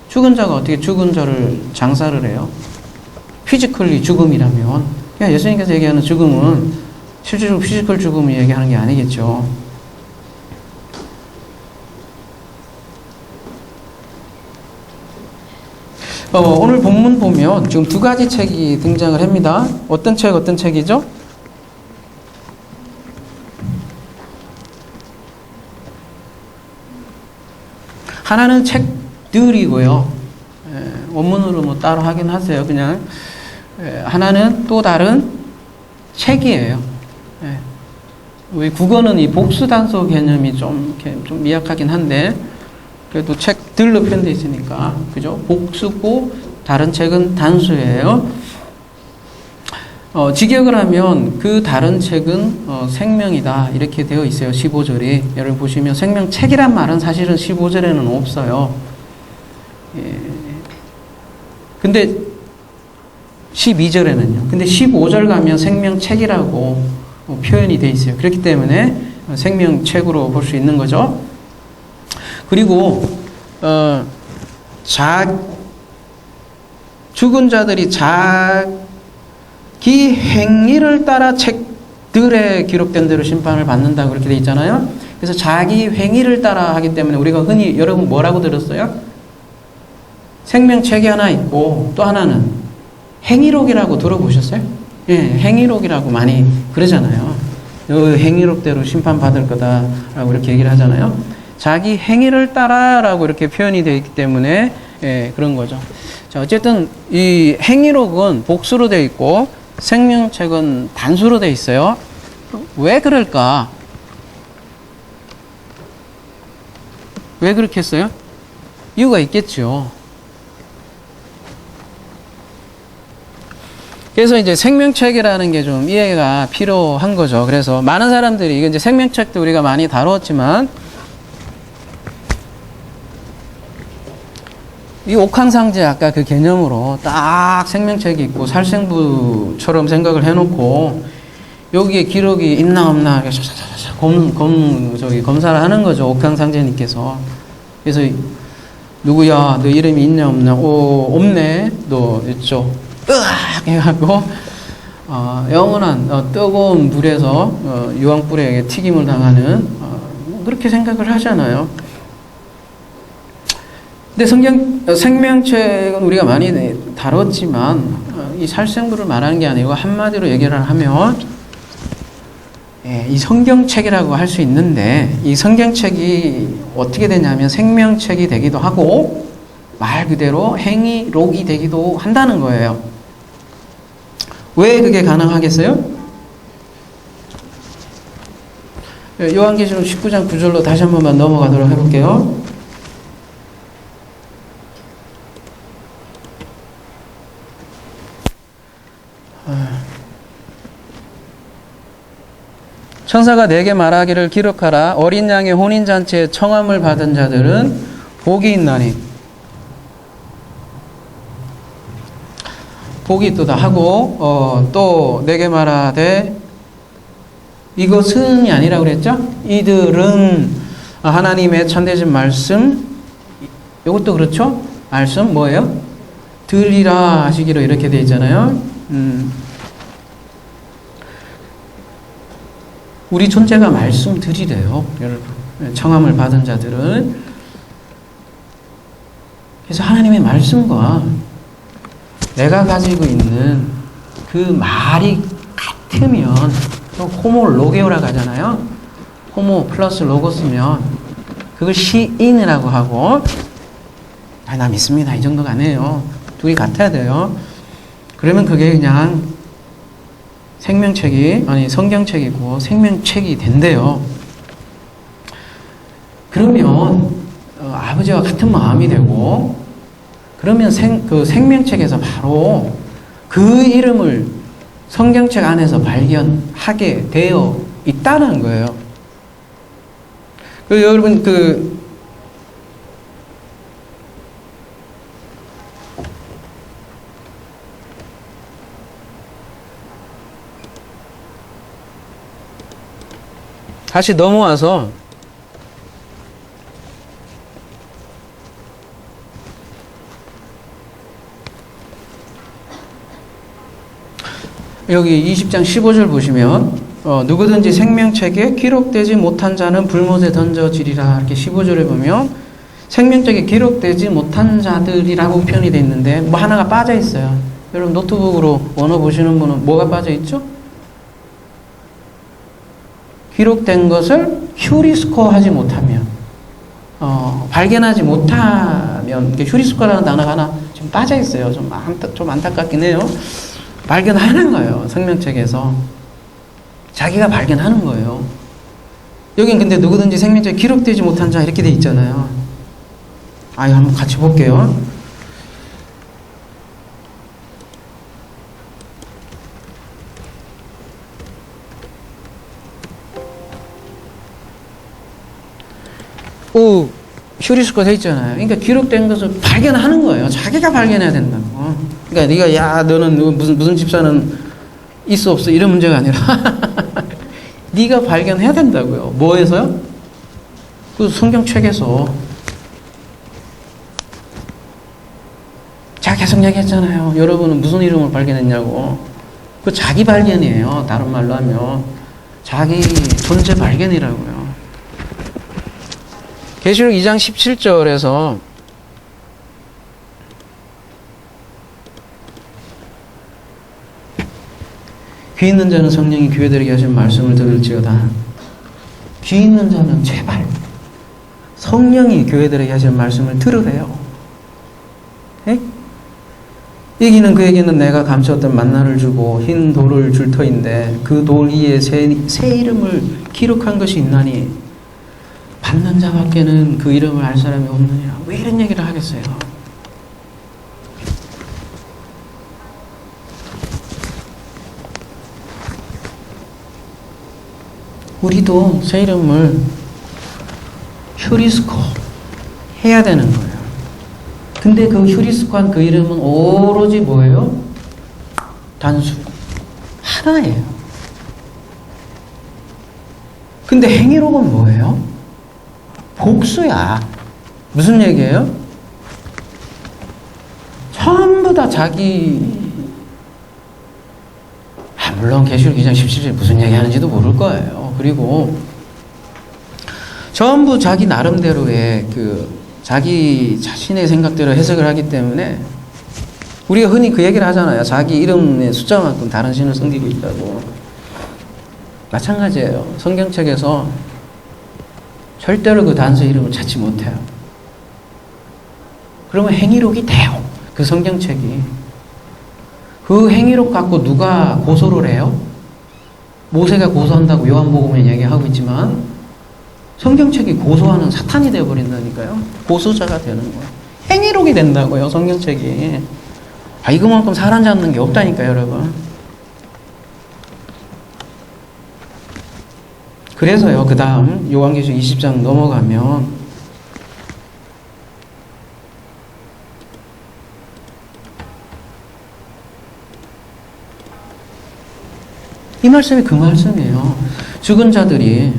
죽은 자가 어떻게 죽은 자를 장사를 해요? 피지컬리 죽음이라면. 그러니까 예수님께서 얘기하는 죽음은 실질적으로 피지컬 죽음을 얘기하는 게 아니겠죠. 오늘 본문 보면 지금 두 가지 책이 등장을 합니다. 어떤 책이죠? 하나는 책들이고요. 원문으로 뭐 따로 하긴 하세요. 그냥 하나는 또 다른 책이에요. 우리 국어는 이 복수 단서 개념이 좀 미약하긴 한데 그래도 책들로 표현되어 있으니까 그죠? 복수고 다른 책은 단수예요. 직역을 하면 그 다른 책은 생명이다 이렇게 되어 있어요. 15절이 여러분 보시면 생명책이란 말은 사실은 15절에는 없어요. 근데 12절에는요. 근데 15절 가면 생명책이라고 표현이 되어 있어요. 그렇기 때문에 생명책으로 볼 수 있는 거죠. 그리고 죽은 자들이 자기 행위를 따라 책들에 기록된 대로 심판을 받는다 그렇게 돼 있잖아요. 그래서 자기 행위를 따라 하기 때문에 우리가 흔히 여러분 뭐라고 들었어요? 생명책이 하나 있고 또 하나는 행위록이라고 들어보셨어요? 예, 행위록이라고 많이 그러잖아요. 행위록대로 심판받을 거다라고 이렇게 얘기를 하잖아요. 자기 행위를 따라라고 이렇게 표현이 되어 있기 때문에 그런 거죠. 자, 어쨌든 이 행위록은 복수로 되어 있고 생명책은 단수로 되어 있어요. 왜 그럴까? 왜 그렇게 했어요? 이유가 있겠죠. 그래서 이제 생명책이라는 게 좀 이해가 필요한 거죠. 그래서 많은 사람들이 이게 이제 생명책도 우리가 많이 다뤘지만 이 옥황상제 아까 그 개념으로 딱 생명책이 있고 살생부처럼 생각을 해놓고 여기에 기록이 있나 없나 검사를 하는 거죠. 옥황상제님께서. 그래서 누구야 너 이름이 있냐 없냐 없네 너 있죠. 으악 해갖고 영원한 뜨거운 불에서 유황불에 튀김을 당하는 그렇게 생각을 하잖아요. 근데 생명책은 우리가 많이 다뤘지만 이 살생부를 말하는 게 아니고 한마디로 얘기를 하면 이 성경책이라고 할 수 있는데 이 성경책이 어떻게 되냐면 생명책이 되기도 하고 말 그대로 행위록이 되기도 한다는 거예요. 왜 그게 가능하겠어요? 요한계시록 19장 9절로 다시 한 번만 넘어가도록 해볼게요. 천사가 내게 말하기를 기록하라. 어린 양의 혼인잔치에 청함을 받은 자들은 복이 있나니. 복이 있도다 하고 또 내게 말하되 이것은이 아니라 그랬죠? 이들은 하나님의 참되신 말씀 이것도 그렇죠? 말씀 뭐예요? 들이라 하시기로 이렇게 되어 있잖아요. 우리 존재가 말씀들이래요. 여러분 청함을 받은 자들은. 그래서 하나님의 말씀과 내가 가지고 있는 그 말이 같으면 호모 로게오라고 하잖아요. 호모 플러스 로고스면 그걸 시인이라고 하고 나 믿습니다 이 정도가 아니에요. 둘이 같아야 돼요. 그러면 그게 그냥 성경책이고 생명책이 된대요. 그러면 아버지와 같은 마음이 되고 그러면 그 생명책에서 바로 그 이름을 성경책 안에서 발견하게 되어 있다는 거예요. 여러분 다시 넘어와서 여기 20장 15절 보시면 누구든지 생명책에 기록되지 못한 자는 불못에 던져지리라 이렇게 15절에 보면 생명책에 기록되지 못한 자들이라고 표현이 되어 있는데 뭐 하나가 빠져 있어요. 여러분 노트북으로 원어 보시는 분은 뭐가 빠져 있죠? 기록된 것을 휴리스코 하지 못하면 발견하지 못하면, 이게 휴리스코라는 단어가 하나 좀 빠져 있어요. 좀 안타깝긴 해요. 발견하는 거예요. 생명책에서. 자기가 발견하는 거예요. 여긴 근데 누구든지 생명책에 기록되지 못한 자 이렇게 돼 있잖아요. 이거 한번 같이 볼게요. 휴리스코 돼 있잖아요. 그러니까 기록된 것을 발견하는 거예요. 자기가 발견해야 된다고. 그러니까 네가 너는 무슨 집사는 있어 없어 이런 문제가 아니라 네가 발견해야 된다고요. 뭐에서요? 그 성경책에서. 제가 계속 얘기했잖아요. 여러분은 무슨 이름을 발견했냐고. 그 자기 발견이에요. 다른 말로 하면 자기 존재 발견이라고요. 계시록 2장 17절에서 귀 있는 자는 성령이 교회들에게 하신 말씀을 들을지어다. 귀 있는 자는 제발 성령이 교회들에게 하신 말씀을 들으래요. 에? 여기는 그에게는 내가 감추었던 만나를 주고 흰 돌을 줄 터인데 그 돌 위에 새 이름을 기록한 것이 있나니 받는 자밖에는 그 이름을 알 사람이 없느니라. 왜 이런 얘기를 하겠어요? 우리도 새 이름을 휴리스코 해야 되는 거예요. 근데 그 휴리스코한 그 이름은 오로지 뭐예요? 단수. 하나예요. 근데 행위록은 뭐예요? 복수야. 무슨 얘기예요? 전부 다 자기, 물론 계시록 2장 17절에 무슨 얘기하는지도 모를 거예요. 그리고 전부 자기 나름대로의 자기 자신의 생각대로 해석을 하기 때문에 우리가 흔히 그 얘기를 하잖아요. 자기 이름의 숫자만큼 다른 신을 섬기고 있다고. 마찬가지예요. 성경책에서 절대로 그 단서 이름을 찾지 못해요. 그러면 행위록이 돼요. 그 성경책이. 그 행위록 갖고 누가 고소를 해요? 모세가 고소한다고 요한복음에 얘기하고 있지만 성경책이 고소하는 사탄이 되어버린다니까요. 고소자가 되는 거예요. 행위록이 된다고요. 성경책이. 이거만큼 사람 잡는 게 없다니까요, 여러분. 그래서요, 그 다음 요한계시록 20장 넘어가면 이 말씀이 그 말씀이에요. 죽은 자들이에요.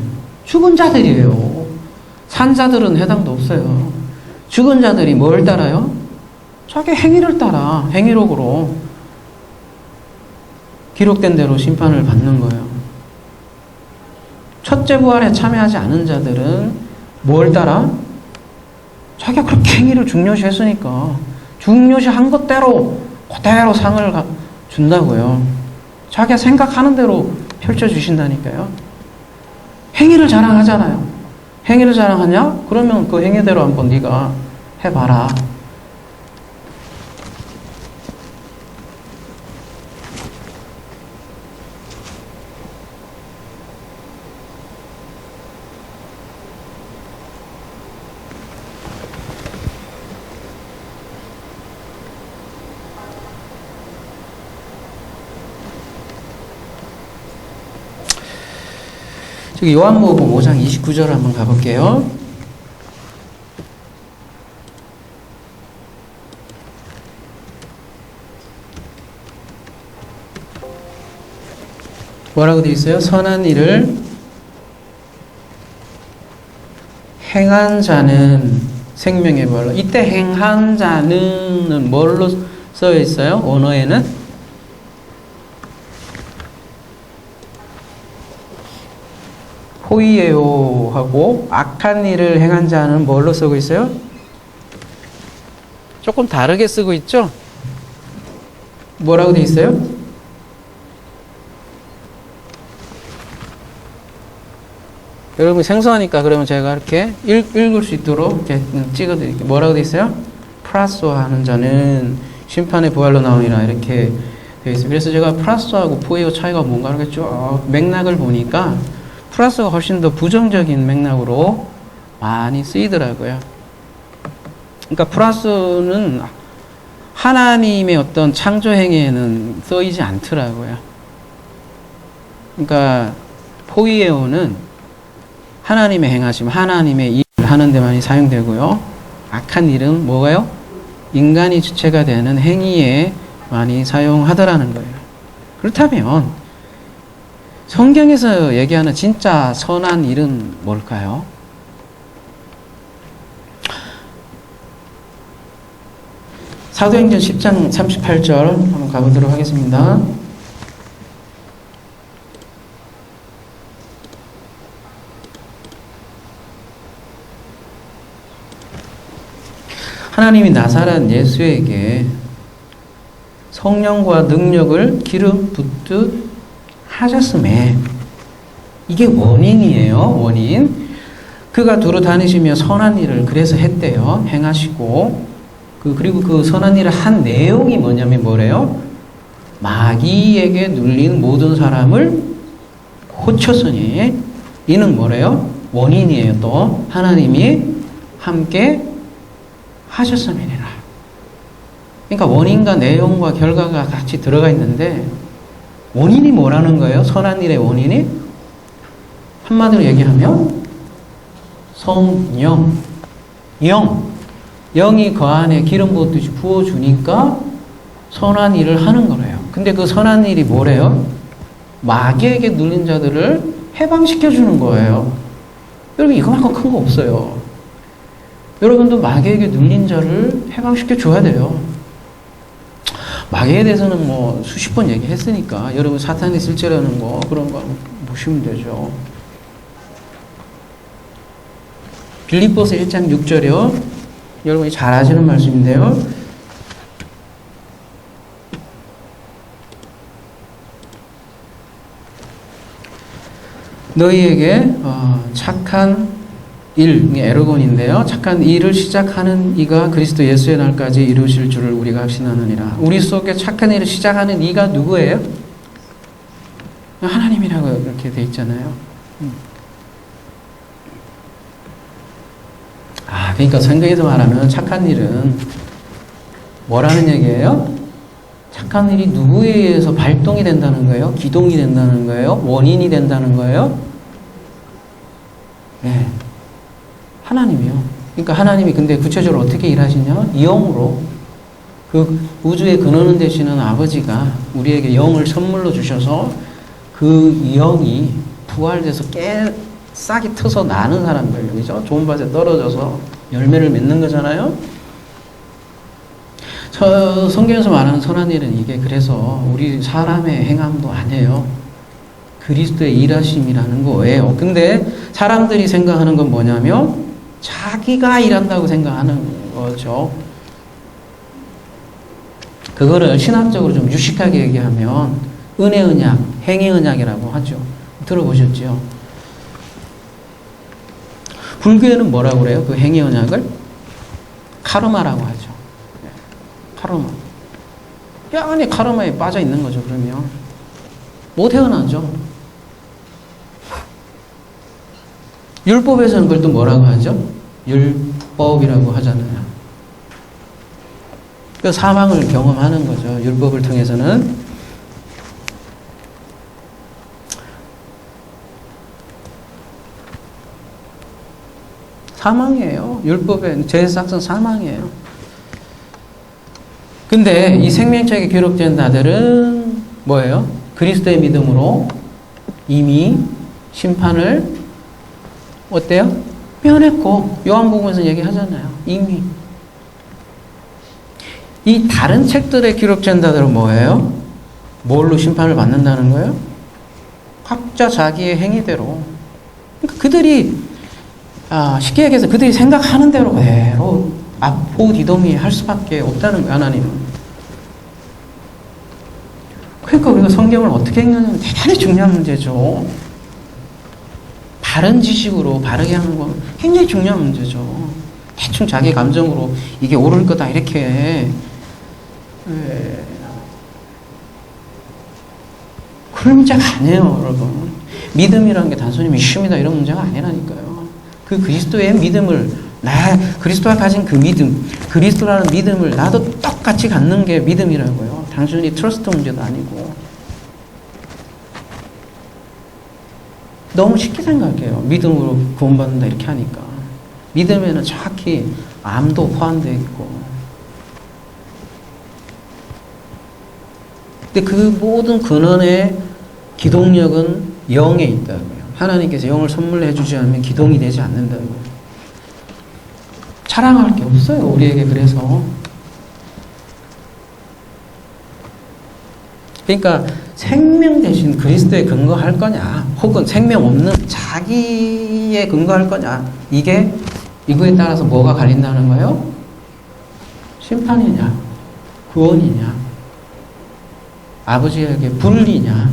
산 자들은 해당도 없어요. 죽은 자들이 뭘 따라요? 자기 행위를 따라 행위록으로 기록된 대로 심판을 받는 거예요. 첫째 부활에 참여하지 않은 자들은 뭘 따라? 자기가 그렇게 행위를 중요시했으니까 중요시한 것대로 그대로 상을 준다고요. 자기가 생각하는 대로 펼쳐주신다니까요. 행위를 자랑하잖아요. 행위를 자랑하냐? 그러면 그 행위대로 한번 네가 해봐라. 저기 요한복음 5장 29절 한번 가볼게요. 뭐라고 되어 있어요? 선한 일을 행한 자는 생명의 벌로. 이때 행한 자는 뭘로 써 있어요? 원어에는? 호이에요 하고 악한 일을 행한 자는 뭘로 쓰고 있어요? 조금 다르게 쓰고 있죠? 뭐라고 돼 있어요? 여러분 생소하니까 그러면 제가 이렇게 읽을 수 있도록 이렇게 찍어드릴게요. 뭐라고 돼 있어요? 프라소하는 자는 심판의 부활로 나오니라 이렇게 되어 있어요. 그래서 제가 프라소하고 포에오 차이가 뭔가 이렇게 쭉 맥락을 보니까 프라소가 훨씬 더 부정적인 맥락으로 많이 쓰이더라고요. 그러니까 프라소는 하나님의 어떤 창조 행위에는 쓰이지 않더라고요. 그러니까 포이에오는 하나님의 행하심, 하나님의 일을 하는 데만이 사용되고요. 악한 일은 뭐가요? 인간이 주체가 되는 행위에 많이 사용하더라는 거예요. 그렇다면 성경에서 얘기하는 진짜 선한 일은 뭘까요? 사도행전 10장 38절 한번 가보도록 하겠습니다. 하나님이 나사렛 예수에게 성령과 능력을 기름 붓듯 하셨음에 이게 원인이에요. 원인. 그가 두루 다니시며 선한 일을 그래서 했대요. 행하시고 그리고 그 선한 일을 한 내용이 뭐냐면 뭐래요? 마귀에게 눌린 모든 사람을 고쳤으니 이는 뭐래요? 원인이에요. 또 하나님이 함께 하셨음이니라. 그러니까 원인과 내용과 결과가 같이 들어가 있는데 원인이 뭐라는 거예요? 선한 일의 원인이? 한마디로 얘기하면 성령, 영이 그 안에 기름 부었듯이 부어주니까 선한 일을 하는 거래요. 근데 그 선한 일이 뭐래요? 마귀에게 눌린 자들을 해방시켜주는 거예요. 여러분 이거만큼 큰 거 없어요. 여러분도 마귀에게 눌린 자를 해방시켜 줘야 돼요. 마귀에 대해서는 뭐 수십 번 얘기했으니까 여러분 사탄이 실제라는 거 그런 거 보시면 되죠. 빌립보서 1장 6절이요. 여러분이 잘 아시는 말씀인데요. 너희에게 착한 일, 에르곤인데요. 착한 일을 시작하는 이가 그리스도 예수의 날까지 이루실 줄을 우리가 확신하느니라. 우리 속에 착한 일을 시작하는 이가 누구예요? 하나님이라고 이렇게 돼 있잖아요. 그러니까 성경에서 말하는 착한 일은 뭐라는 얘기예요? 착한 일이 누구에 의해서 발동이 된다는 거예요? 기동이 된다는 거예요? 원인이 된다는 거예요? 네. 하나님이요. 그러니까 하나님이 근데 구체적으로 어떻게 일하시냐? 영으로. 그 우주의 근원은 되시는 아버지가 우리에게 영을 선물로 주셔서 그 영이 부활돼서 싹이 트서 나는 사람들, 그죠? 좋은 밭에 떨어져서 열매를 맺는 거잖아요? 성경에서 말하는 선한 일은 이게 그래서 우리 사람의 행함도 아니에요. 그리스도의 일하심이라는 거예요. 근데 사람들이 생각하는 건 뭐냐면 자기가 일한다고 생각하는 거죠. 그거를 신학적으로 좀 유식하게 얘기하면 은혜 언약, 행위 언약이라고 하죠. 들어보셨죠? 불교에는 뭐라고 그래요? 그 행위 언약을? 카르마라고 하죠. 카르마. 안에 카르마에 빠져 있는 거죠, 그러면. 못 헤어나죠. 율법에서는 그걸 또 뭐라고 하죠? 율법이라고 하잖아요. 그 사망을 경험하는 거죠. 율법을 통해서는. 사망이에요. 율법의 제사상 사망이에요. 근데 이 생명책에 기록된 자들은 뭐예요? 그리스도의 믿음으로 이미 심판을 어때요? 면했고 요한복음에서 얘기하잖아요. 이미. 이 다른 책들에 기록된 자들은 뭐예요? 뭘로 심판을 받는다는 거예요? 각자 자기의 행위대로. 그러니까 그들이 쉽게 얘기해서 그들이 생각하는 대로 그대로 앞포디동이 할 수밖에 없다는 거예요. 하나님은. 그러니까 우리가 성경을 어떻게 읽느냐는 대단히 중요한 문제죠. 바른 지식으로 바르게 하는 건 굉장히 중요한 문제죠. 대충 자기 감정으로 이게 옳을 거다 이렇게 그런 문제가 아니에요, 여러분. 믿음이라는 게 단순히 믿음이다 이런 문제가 아니라니까요. 그 그리스도의 믿음을 그리스도가 가진 그 믿음, 그리스도라는 믿음을 나도 똑같이 갖는 게 믿음이라고요. 단순히 트러스트 문제도 아니고. 너무 쉽게 생각해요. 믿음으로 구원받는다 이렇게 하니까. 믿음에는 정확히 암도 포함되어 있고. 근데 그 모든 근원의 기동력은 영에 있다고요. 하나님께서 영을 선물해 주지 않으면 기동이 되지 않는다고요. 자랑할 게 없어요, 우리에게. 그래서 그러니까 생명 대신 그리스도에 근거할 거냐, 혹은 생명 없는 자기에 근거할 거냐, 이거에 따라서 뭐가 갈린다는 거예요? 심판이냐, 구원이냐, 아버지에게 분리냐,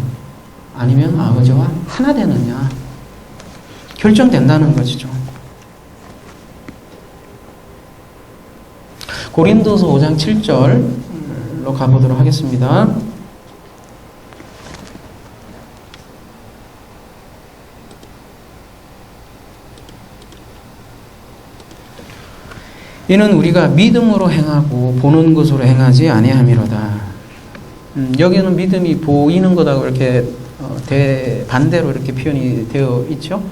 아니면 아버지와 하나 되느냐, 결정된다는 것이죠. 고린도서 5장 7절로 가보도록 하겠습니다. 이는 우리가 믿음으로 행하고 보는 것으로 행하지 아니함이로다. 여기는 믿음이 보이는 거다고 이렇게 반대로 이렇게 표현이 되어 있죠.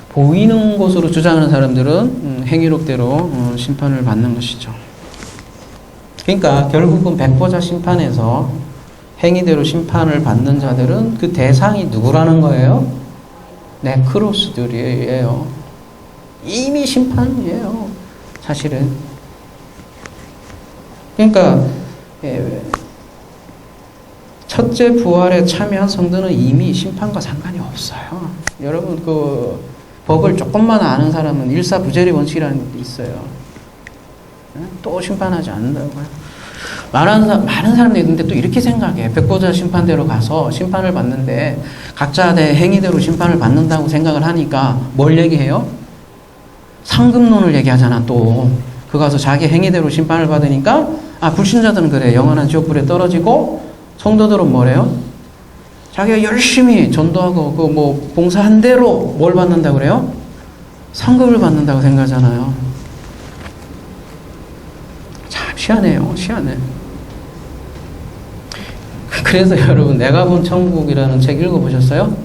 보이는 것으로 주장하는 사람들은 행위록대로 심판을 받는 것이죠. 그러니까 결국은 백보자 심판에서 행위대로 심판을 받는 자들은 그 대상이 누구라는 거예요? 네크로스들이에요. 이미 심판이에요, 사실은. 그러니까 첫째 부활에 참여한 성도는 이미 심판과 상관이 없어요. 여러분, 그 법을 조금만 아는 사람은 일사부재리 원칙이라는 게 있어요. 또 심판하지 않는다고요. 많은 사람들이 있는데 또 이렇게 생각해. 백보자 심판대로 가서 심판을 받는데 각자 내 행위대로 심판을 받는다고 생각을 하니까 뭘 얘기해요? 상급론을 얘기하잖아. 또 그 가서 자기 행위대로 심판을 받으니까 불신자들은 그래, 영원한 지옥불에 떨어지고, 성도들은 뭐래요? 자기가 열심히 전도하고 그 봉사한 대로 뭘 받는다고 그래요? 상급을 받는다고 생각하잖아요. 참 희한해요. 희한해. 그래서 여러분, 내가 본 천국이라는 책 읽어보셨어요?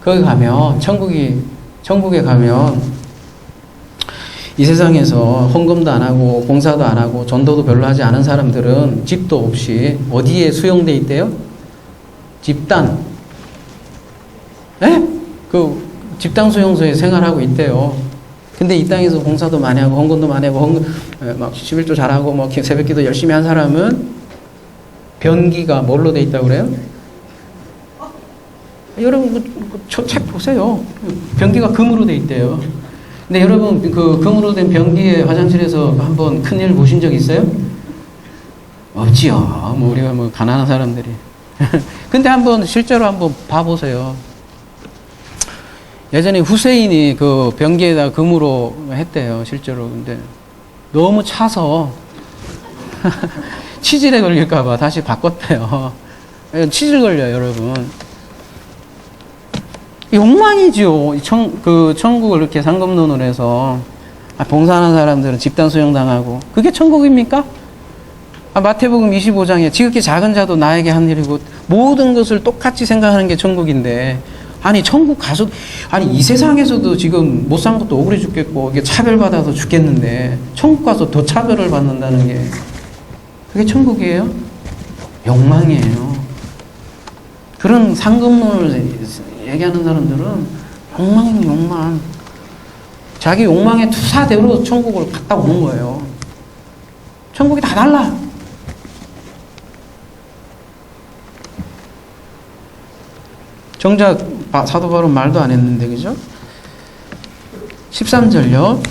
거기 가면 천국에 가면 이 세상에서 헌금도 안 하고 봉사도 안 하고 전도도 별로 하지 않은 사람들은 집도 없이 어디에 수용돼 있대요? 집단. 그 집단 수용소에 생활하고 있대요. 근데 이 땅에서 봉사도 많이 하고 헌금도 많이 하고 막 11조 잘하고 뭐 새벽기도 열심히 한 사람은 변기가 뭘로 돼 있다고 그래요? 여러분, 저 책 보세요. 변기가 금으로 돼 있대요. 근데 여러분, 그 금으로 된 변기에 화장실에서 한번 큰일 보신 적 있어요? 없지요. 우리가 가난한 사람들이. 근데 실제로 한번 봐보세요. 예전에 후세인이 그 변기에다 금으로 했대요, 실제로. 근데 너무 차서 치질에 걸릴까봐 다시 바꿨대요. 치질 걸려요, 여러분. 욕망이죠. 천국을 이렇게 상급론으로 해서 봉사하는 사람들은 집단 수용당하고, 그게 천국입니까? 마태복음 25장에 지극히 작은 자도 나에게 한 일이고 모든 것을 똑같이 생각하는 게 천국인데, 천국 가서, 이 세상에서도 지금 못 산 것도 억울해 죽겠고 이게 차별받아서 죽겠는데 천국 가서 더 차별을 받는다는 게, 그게 천국이에요? 욕망이에요. 그런 상급론을 얘기하는 사람들은 욕망. 자기 욕망의 투사대로 천국을 갔다 오는 거예요. 천국이 다 달라. 정작 사도 바울은 말도 안 했는데, 그죠? 13절요.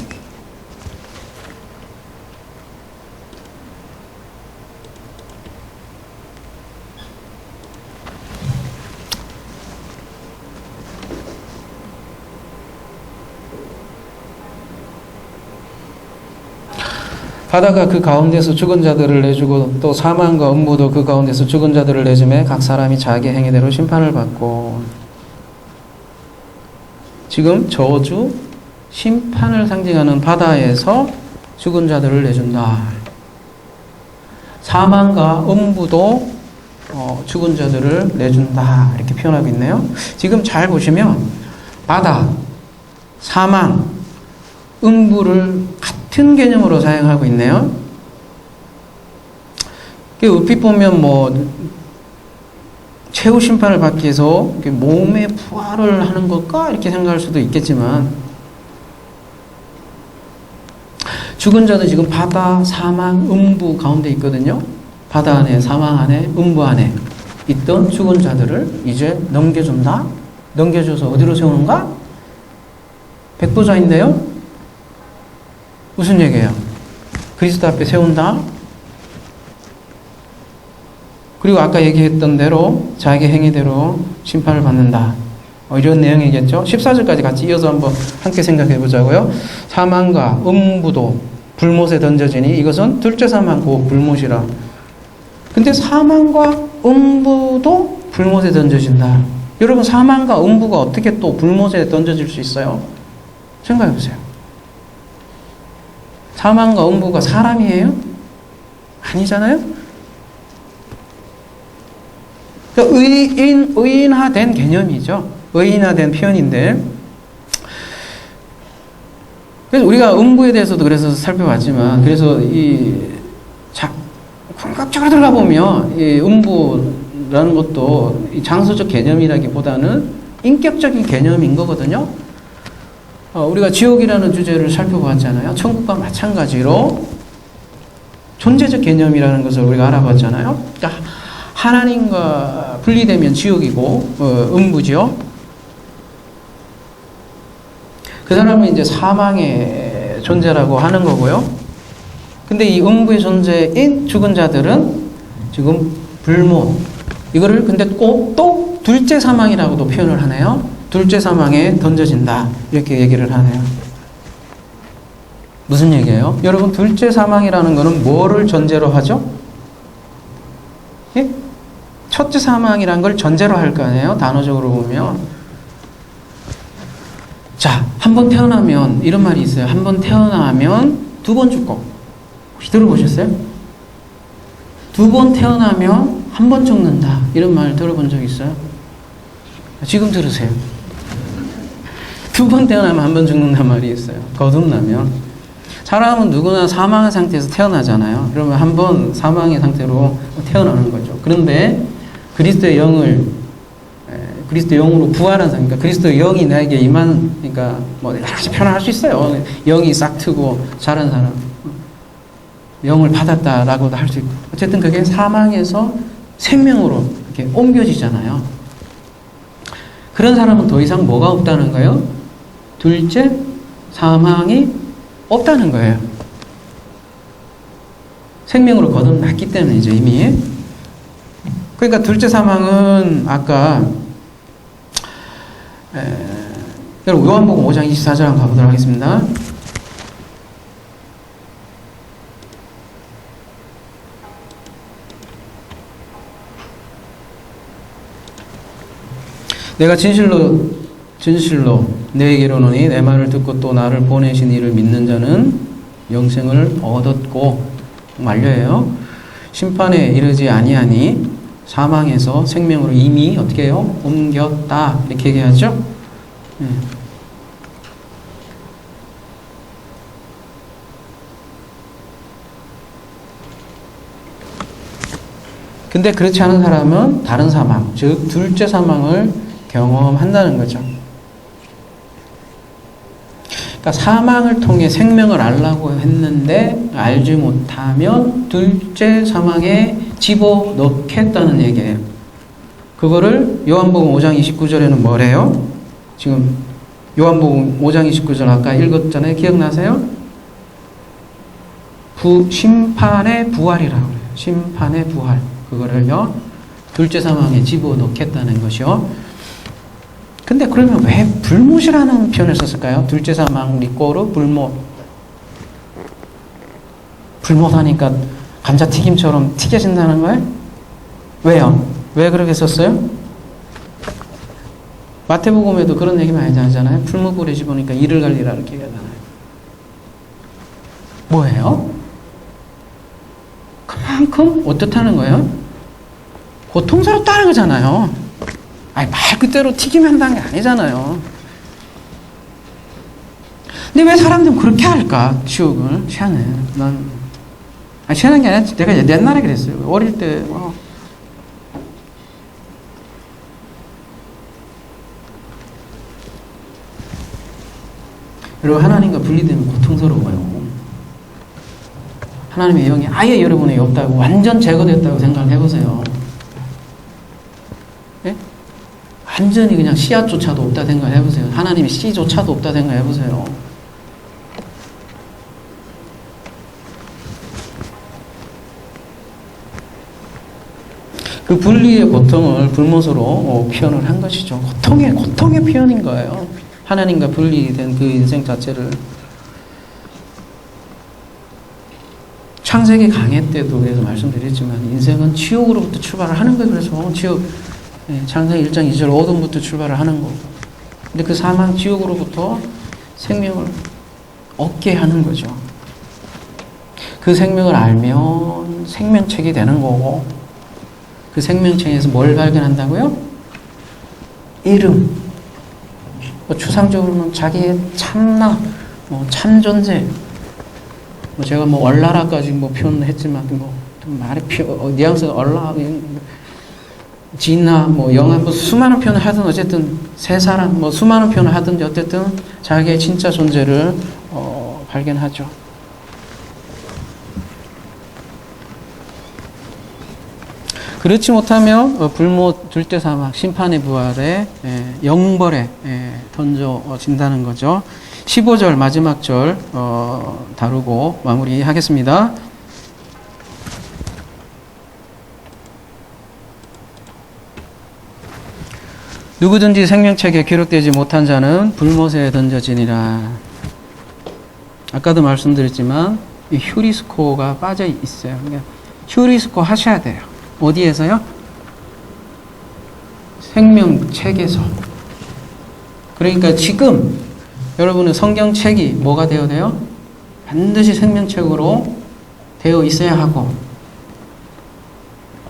바다가 그 가운데서 죽은 자들을 내주고 또 사망과 음부도 그 가운데서 죽은 자들을 내주매 각 사람이 자기 행위대로 심판을 받고. 지금 저주, 심판을 상징하는 바다에서 죽은 자들을 내준다. 사망과 음부도 죽은 자들을 내준다. 이렇게 표현하고 있네요. 지금 잘 보시면 바다, 사망, 음부를 같은 개념으로 사용하고 있네요. 얼핏 보면 최후 심판을 받기 위해서 몸에 부활을 하는 것과 이렇게 생각할 수도 있겠지만, 죽은 자는 지금 바다, 사망, 음부 가운데 있거든요. 바다 안에, 사망 안에, 음부 안에 있던 죽은 자들을 이제 넘겨준다? 넘겨줘서 어디로 세우는가? 백보자인데요. 무슨 얘기예요? 그리스도 앞에 세운다? 그리고 아까 얘기했던 대로 자기 행위대로 심판을 받는다. 이런 내용이겠죠. 14절까지 같이 이어서 한번 함께 생각해 보자고요. 사망과 음부도 불못에 던져지니 이것은 둘째 사망 곧 불못이라. 근데 사망과 음부도 불못에 던져진다. 여러분, 사망과 음부가 어떻게 또 불못에 던져질 수 있어요? 생각해 보세요. 사망과 음부가 사람이에요? 아니잖아요? 그러니까 의인화된 개념이죠. 의인화된 표현인데, 그래서 우리가 음부에 대해서도 그래서 살펴봤지만, 그래서 궁극적으로 들어가 보면 이 음부라는 것도 이 장소적 개념이라기보다는 인격적인 개념인 거거든요. 우리가 지옥이라는 주제를 살펴봤잖아요. 천국과 마찬가지로 존재적 개념이라는 것을 우리가 알아봤잖아요. 그러니까 하나님과 분리되면 지옥이고 음부죠. 그 사람은 이제 사망의 존재라고 하는 거고요. 근데 이 음부의 존재인 죽은 자들은 지금 불못. 이거를 근데 꼭 또 둘째 사망이라고도 표현을 하네요. 둘째 사망에 던져진다. 이렇게 얘기를 하네요. 무슨 얘기예요? 여러분, 둘째 사망이라는 거는 뭐를 전제로 하죠? 예? 첫째 사망이라는 걸 전제로 할 거 아니에요? 단어적으로 보면. 자, 한 번 태어나면 이런 말이 있어요. 한 번 태어나면 두 번 죽고. 혹시 들어보셨어요? 두 번 태어나면 한 번 죽는다. 이런 말 들어본 적 있어요? 지금 들으세요. 두 번 태어나면 한 번 죽는단 말이 있어요. 거듭나면. 사람은 누구나 사망의 상태에서 태어나잖아요. 그러면 한 번 사망의 상태로 태어나는 거죠. 그런데 그리스도의 영으로 부활한 사람, 그러니까 그리스도의 영이 나에게 임한, 그러니까 여러 가지 표현할 수 있어요. 영이 싹 트고 자란 사람, 영을 받았다라고도 할 수 있고, 어쨌든 그게 사망에서 생명으로 이렇게 옮겨지잖아요. 그런 사람은 더 이상 뭐가 없다는 거예요? 둘째 사망이 없다는 거예요. 생명으로 거듭났기 때문이죠, 이미. 그러니까 둘째 사망은 아까 여러분 요한복음 5장 24절 한번 가보도록 하겠습니다. 내가 진실로 너에게로 오노니 내 말을 듣고 또 나를 보내신 이를 믿는 자는 영생을 얻었고, 완료해요. 심판에 이르지 아니하니 사망에서 생명으로 이미 어떻게 해요? 옮겼다. 이렇게 얘기하죠. 근데 그렇지 않은 사람은 다른 사망, 즉 둘째 사망을 경험한다는 거죠. 그러니까 사망을 통해 생명을 알라고 했는데 알지 못하면 둘째 사망에 집어넣겠다는 얘기예요. 그거를 요한복음 5장 29절에는 뭐래요? 지금 요한복음 5장 29절 아까 읽었잖아요. 기억나세요? 심판의 부활이라고 그래요. 심판의 부활. 그거를요, 둘째 사망에 집어넣겠다는 것이요. 근데 그러면 왜 불못이라는 표현을 썼을까요? 둘째 사망 리꼬르 불못. 불못하니까 감자튀김처럼 튀겨진다는 거예요? 왜요? 왜 그렇게 썼어요? 마태복음에도 그런 얘기 많이 하잖아요. 풀무불에 집으니까 이를 갈리라 이렇게 얘기하잖아요. 뭐예요? 그만큼 어떻다는 거예요? 고통스럽다는 거잖아요. 아니 말 그대로 튀기면 한다는 게 아니잖아요. 근데 왜 사람들은 그렇게 할까? 지옥을 희한해. 희한한 게 아니라 내가 옛날에 그랬어요. 어릴 때 여러분 하나님과 분리되면 고통스러워요. 하나님의 영이 아예 여러분에게 없다고 완전 제거됐다고 생각을 해보세요. 네? 완전히 그냥 씨앗조차도 없다 생각을 해보세요. 하나님의 씨조차도 없다 생각을 해보세요. 그 분리의 고통을 불못으로 표현을 한 것이죠. 고통의 표현인 거예요. 하나님과 분리된 그 인생 자체를. 창세기 강해 때도 그래서 말씀드렸지만 인생은 지옥으로부터 출발을 하는 거예요. 그래서 지옥, 창세기 1장 2절 어둠부터 출발을 하는 거고. 근데 그 사망 지옥으로부터 생명을 얻게 하는 거죠. 그 생명을 알면 생명책이 되는 거고, 그 생명책에서 뭘 발견한다고요? 이름. 추상적으로는 자기의 참나, 참존재. 제가 얼라라까지 표현했지만, 말의 뉘앙스가 얼라, 진나, 영화, 수많은 표현을 하든 어쨌든 세 사람, 수많은 표현을 하든지 어쨌든 자기의 진짜 존재를 발견하죠. 그렇지 못하면 불못, 둘째 사막, 심판의 부활에 영벌에 던져진다는 거죠. 15절 마지막 절 다루고 마무리하겠습니다. 누구든지 생명책에 기록되지 못한 자는 불못에 던져지니라. 아까도 말씀드렸지만 이 휴리스코가 빠져 있어요. 그러니까 휴리스코 하셔야 돼요. 어디에서요? 생명책에서. 그러니까 지금 여러분의 성경책이 뭐가 되어야 돼요? 반드시 생명책으로 되어 있어야 하고,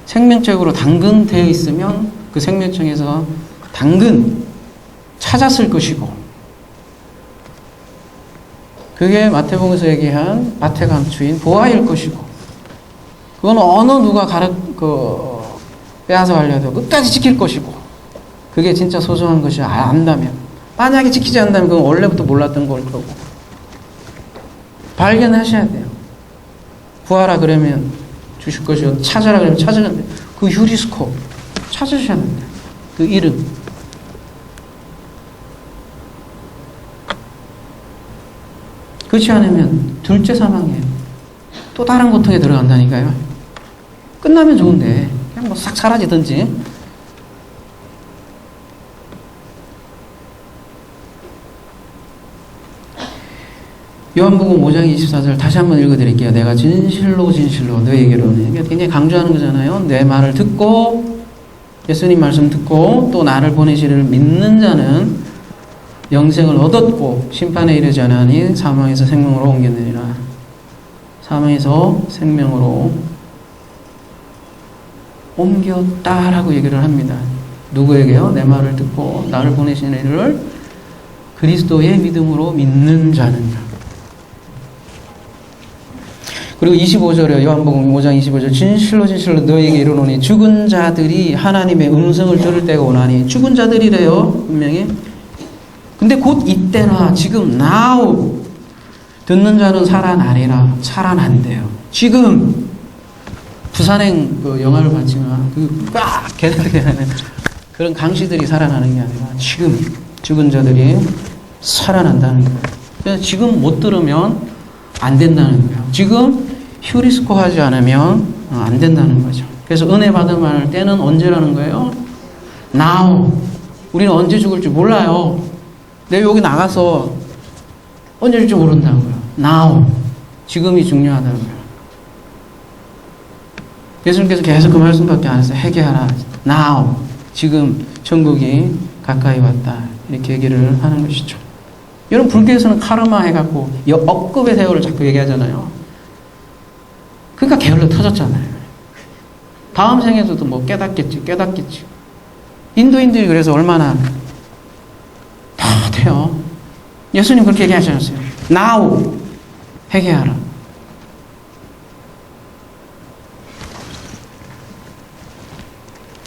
생명책으로 당근되어 있으면 그 생명책에서 당근 찾았을 것이고, 그게 마태복음에서 얘기한 밭의 강추인 보아일 것이고, 그건 어느 누가 빼앗아 가려도 끝까지 지킬 것이고, 그게 진짜 소중한 것이 안다면, 만약에 지키지 않는다면 그건 원래부터 몰랐던 걸 거고, 발견하셔야 돼요. 구하라 그러면 주실 것이고, 찾아라 그러면 찾아야 돼요. 그 휴리스코 찾으셔야 됩니다. 그 이름. 그렇지 않으면 둘째 사망에 또 다른 고통에 들어간다니까요. 끝나면 좋은데 그냥 싹 사라지든지. 요한복음 5장 24절 다시 한번 읽어드릴게요. 내가 진실로 너희에게로는. 굉장히 강조하는 거잖아요. 내 말을 듣고, 예수님 말씀 듣고 또 나를 보내시를 믿는 자는 영생을 얻었고 심판에 이르지 않으니 사망에서 생명으로 옮겼느니라. 사망에서 생명으로 옮겼다라고 얘기를 합니다. 누구에게요? 내 말을 듣고 나를 보내신 이를 그리스도의 믿음으로 믿는 자는. 그리고 25절에 요한복음 5장 25절 진실로 너희에게 이르노니 죽은 자들이 하나님의 음성을 들을 때가 오나니. 죽은 자들이래요, 분명히. 근데 곧 이때나 지금 now 듣는 자는 살아나리라. 살아난대요. 지금 부산행 그 영화를 봤지만 걔네들이 하는 그런 강시들이 살아나는 게 아니라 지금 죽은 자들이 살아난다는 거예요. 그래서 지금 못 들으면 안 된다는 거예요. 지금 휴리스코 하지 않으면 안 된다는 거죠. 그래서 은혜 받을 때는 언제라는 거예요? now. 우리는 언제 죽을지 몰라요. 내가 여기 나가서 언제 줄지 모른다고요. now. 지금이 중요하다고요. 예수님께서 계속 그 말씀밖에 안 했어요. 회개하라. Now. 지금 천국이 가까이 왔다. 이렇게 얘기를 하는 것이죠. 여러분, 불교에서는 카르마 해갖고 억급의 세월을 자꾸 얘기하잖아요. 그러니까 게을러 터졌잖아요. 다음 생에서도 뭐 깨닫겠지. 인도인들이 그래서 얼마나 다 돼요. 예수님 그렇게 얘기하셨어요. Now. 회개하라.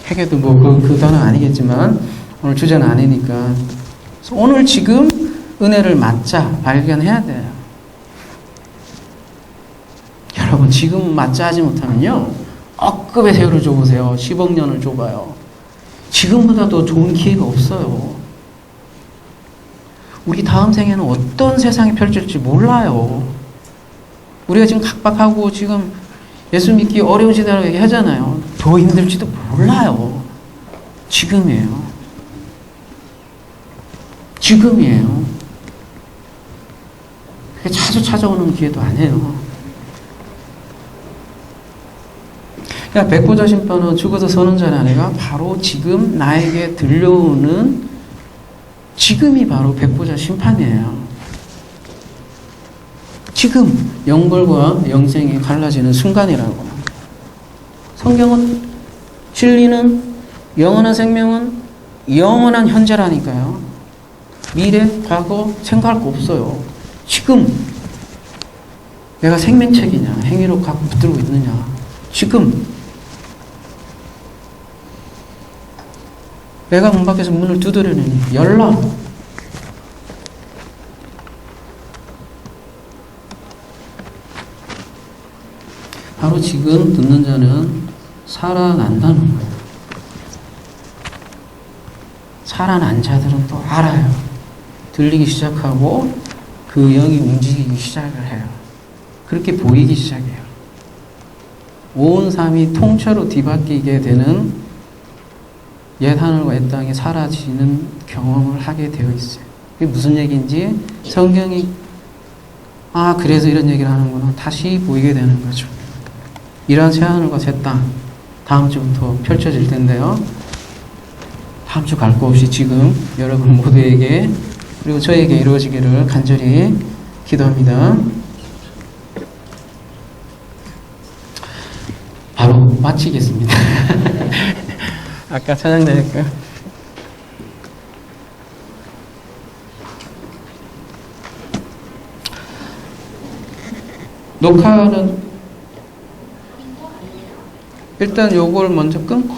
회개도 뭐 그 단어 아니겠지만 오늘 주제는 아니니까 오늘 지금 은혜를 맞자 발견해야 돼요. 여러분 지금 맞자 하지 못하면요 억급의 세월을 줘보세요. 10억 년을 줘봐요. 지금보다 더 좋은 기회가 없어요. 우리 다음 생에는 어떤 세상이 펼쳐질지 몰라요. 우리가 지금 각박하고 지금 예수 믿기 어려운 시대라고 얘기하잖아요. 더 힘들지도 몰라요. 지금이에요. 그게 자주 찾아오는 기회도 아니에요. 그러니까 백보자 심판은 죽어서 서는 자는 아니라 바로 지금 나에게 들려오는 지금이 바로 백보자 심판이에요. 지금 영벌과 영생이 갈라지는 순간이라고. 성경은 진리는 영원한 생명은 영원한 현재라니까요. 미래, 과거 생각할 거 없어요. 지금 내가 생명책이냐 행위로 갖고 붙들고 있느냐. 지금 내가 문 밖에서 문을 두드리느니 열라. 바로 지금 듣는 자는 살아난다는 거예요. 살아난 자들은 또 알아요. 들리기 시작하고 그 영이 움직이기 시작을 해요. 그렇게 보이기 시작해요. 온 삶이 통째로 뒤바뀌게 되는 옛 하늘과 옛 땅이 사라지는 경험을 하게 되어 있어요. 그게 무슨 얘기인지 성경이 그래서 이런 얘기를 하는구나. 다시 보이게 되는 거죠. 이러한 새하늘과 새 땅 다음 주부터 펼쳐질 텐데요. 다음 주 갈 거 없이 지금 여러분 모두에게 그리고 저에게 이루어지기를 간절히 기도합니다. 바로 마치겠습니다. 아까 찬양되니까 녹화는 일단 요걸 먼저 끊고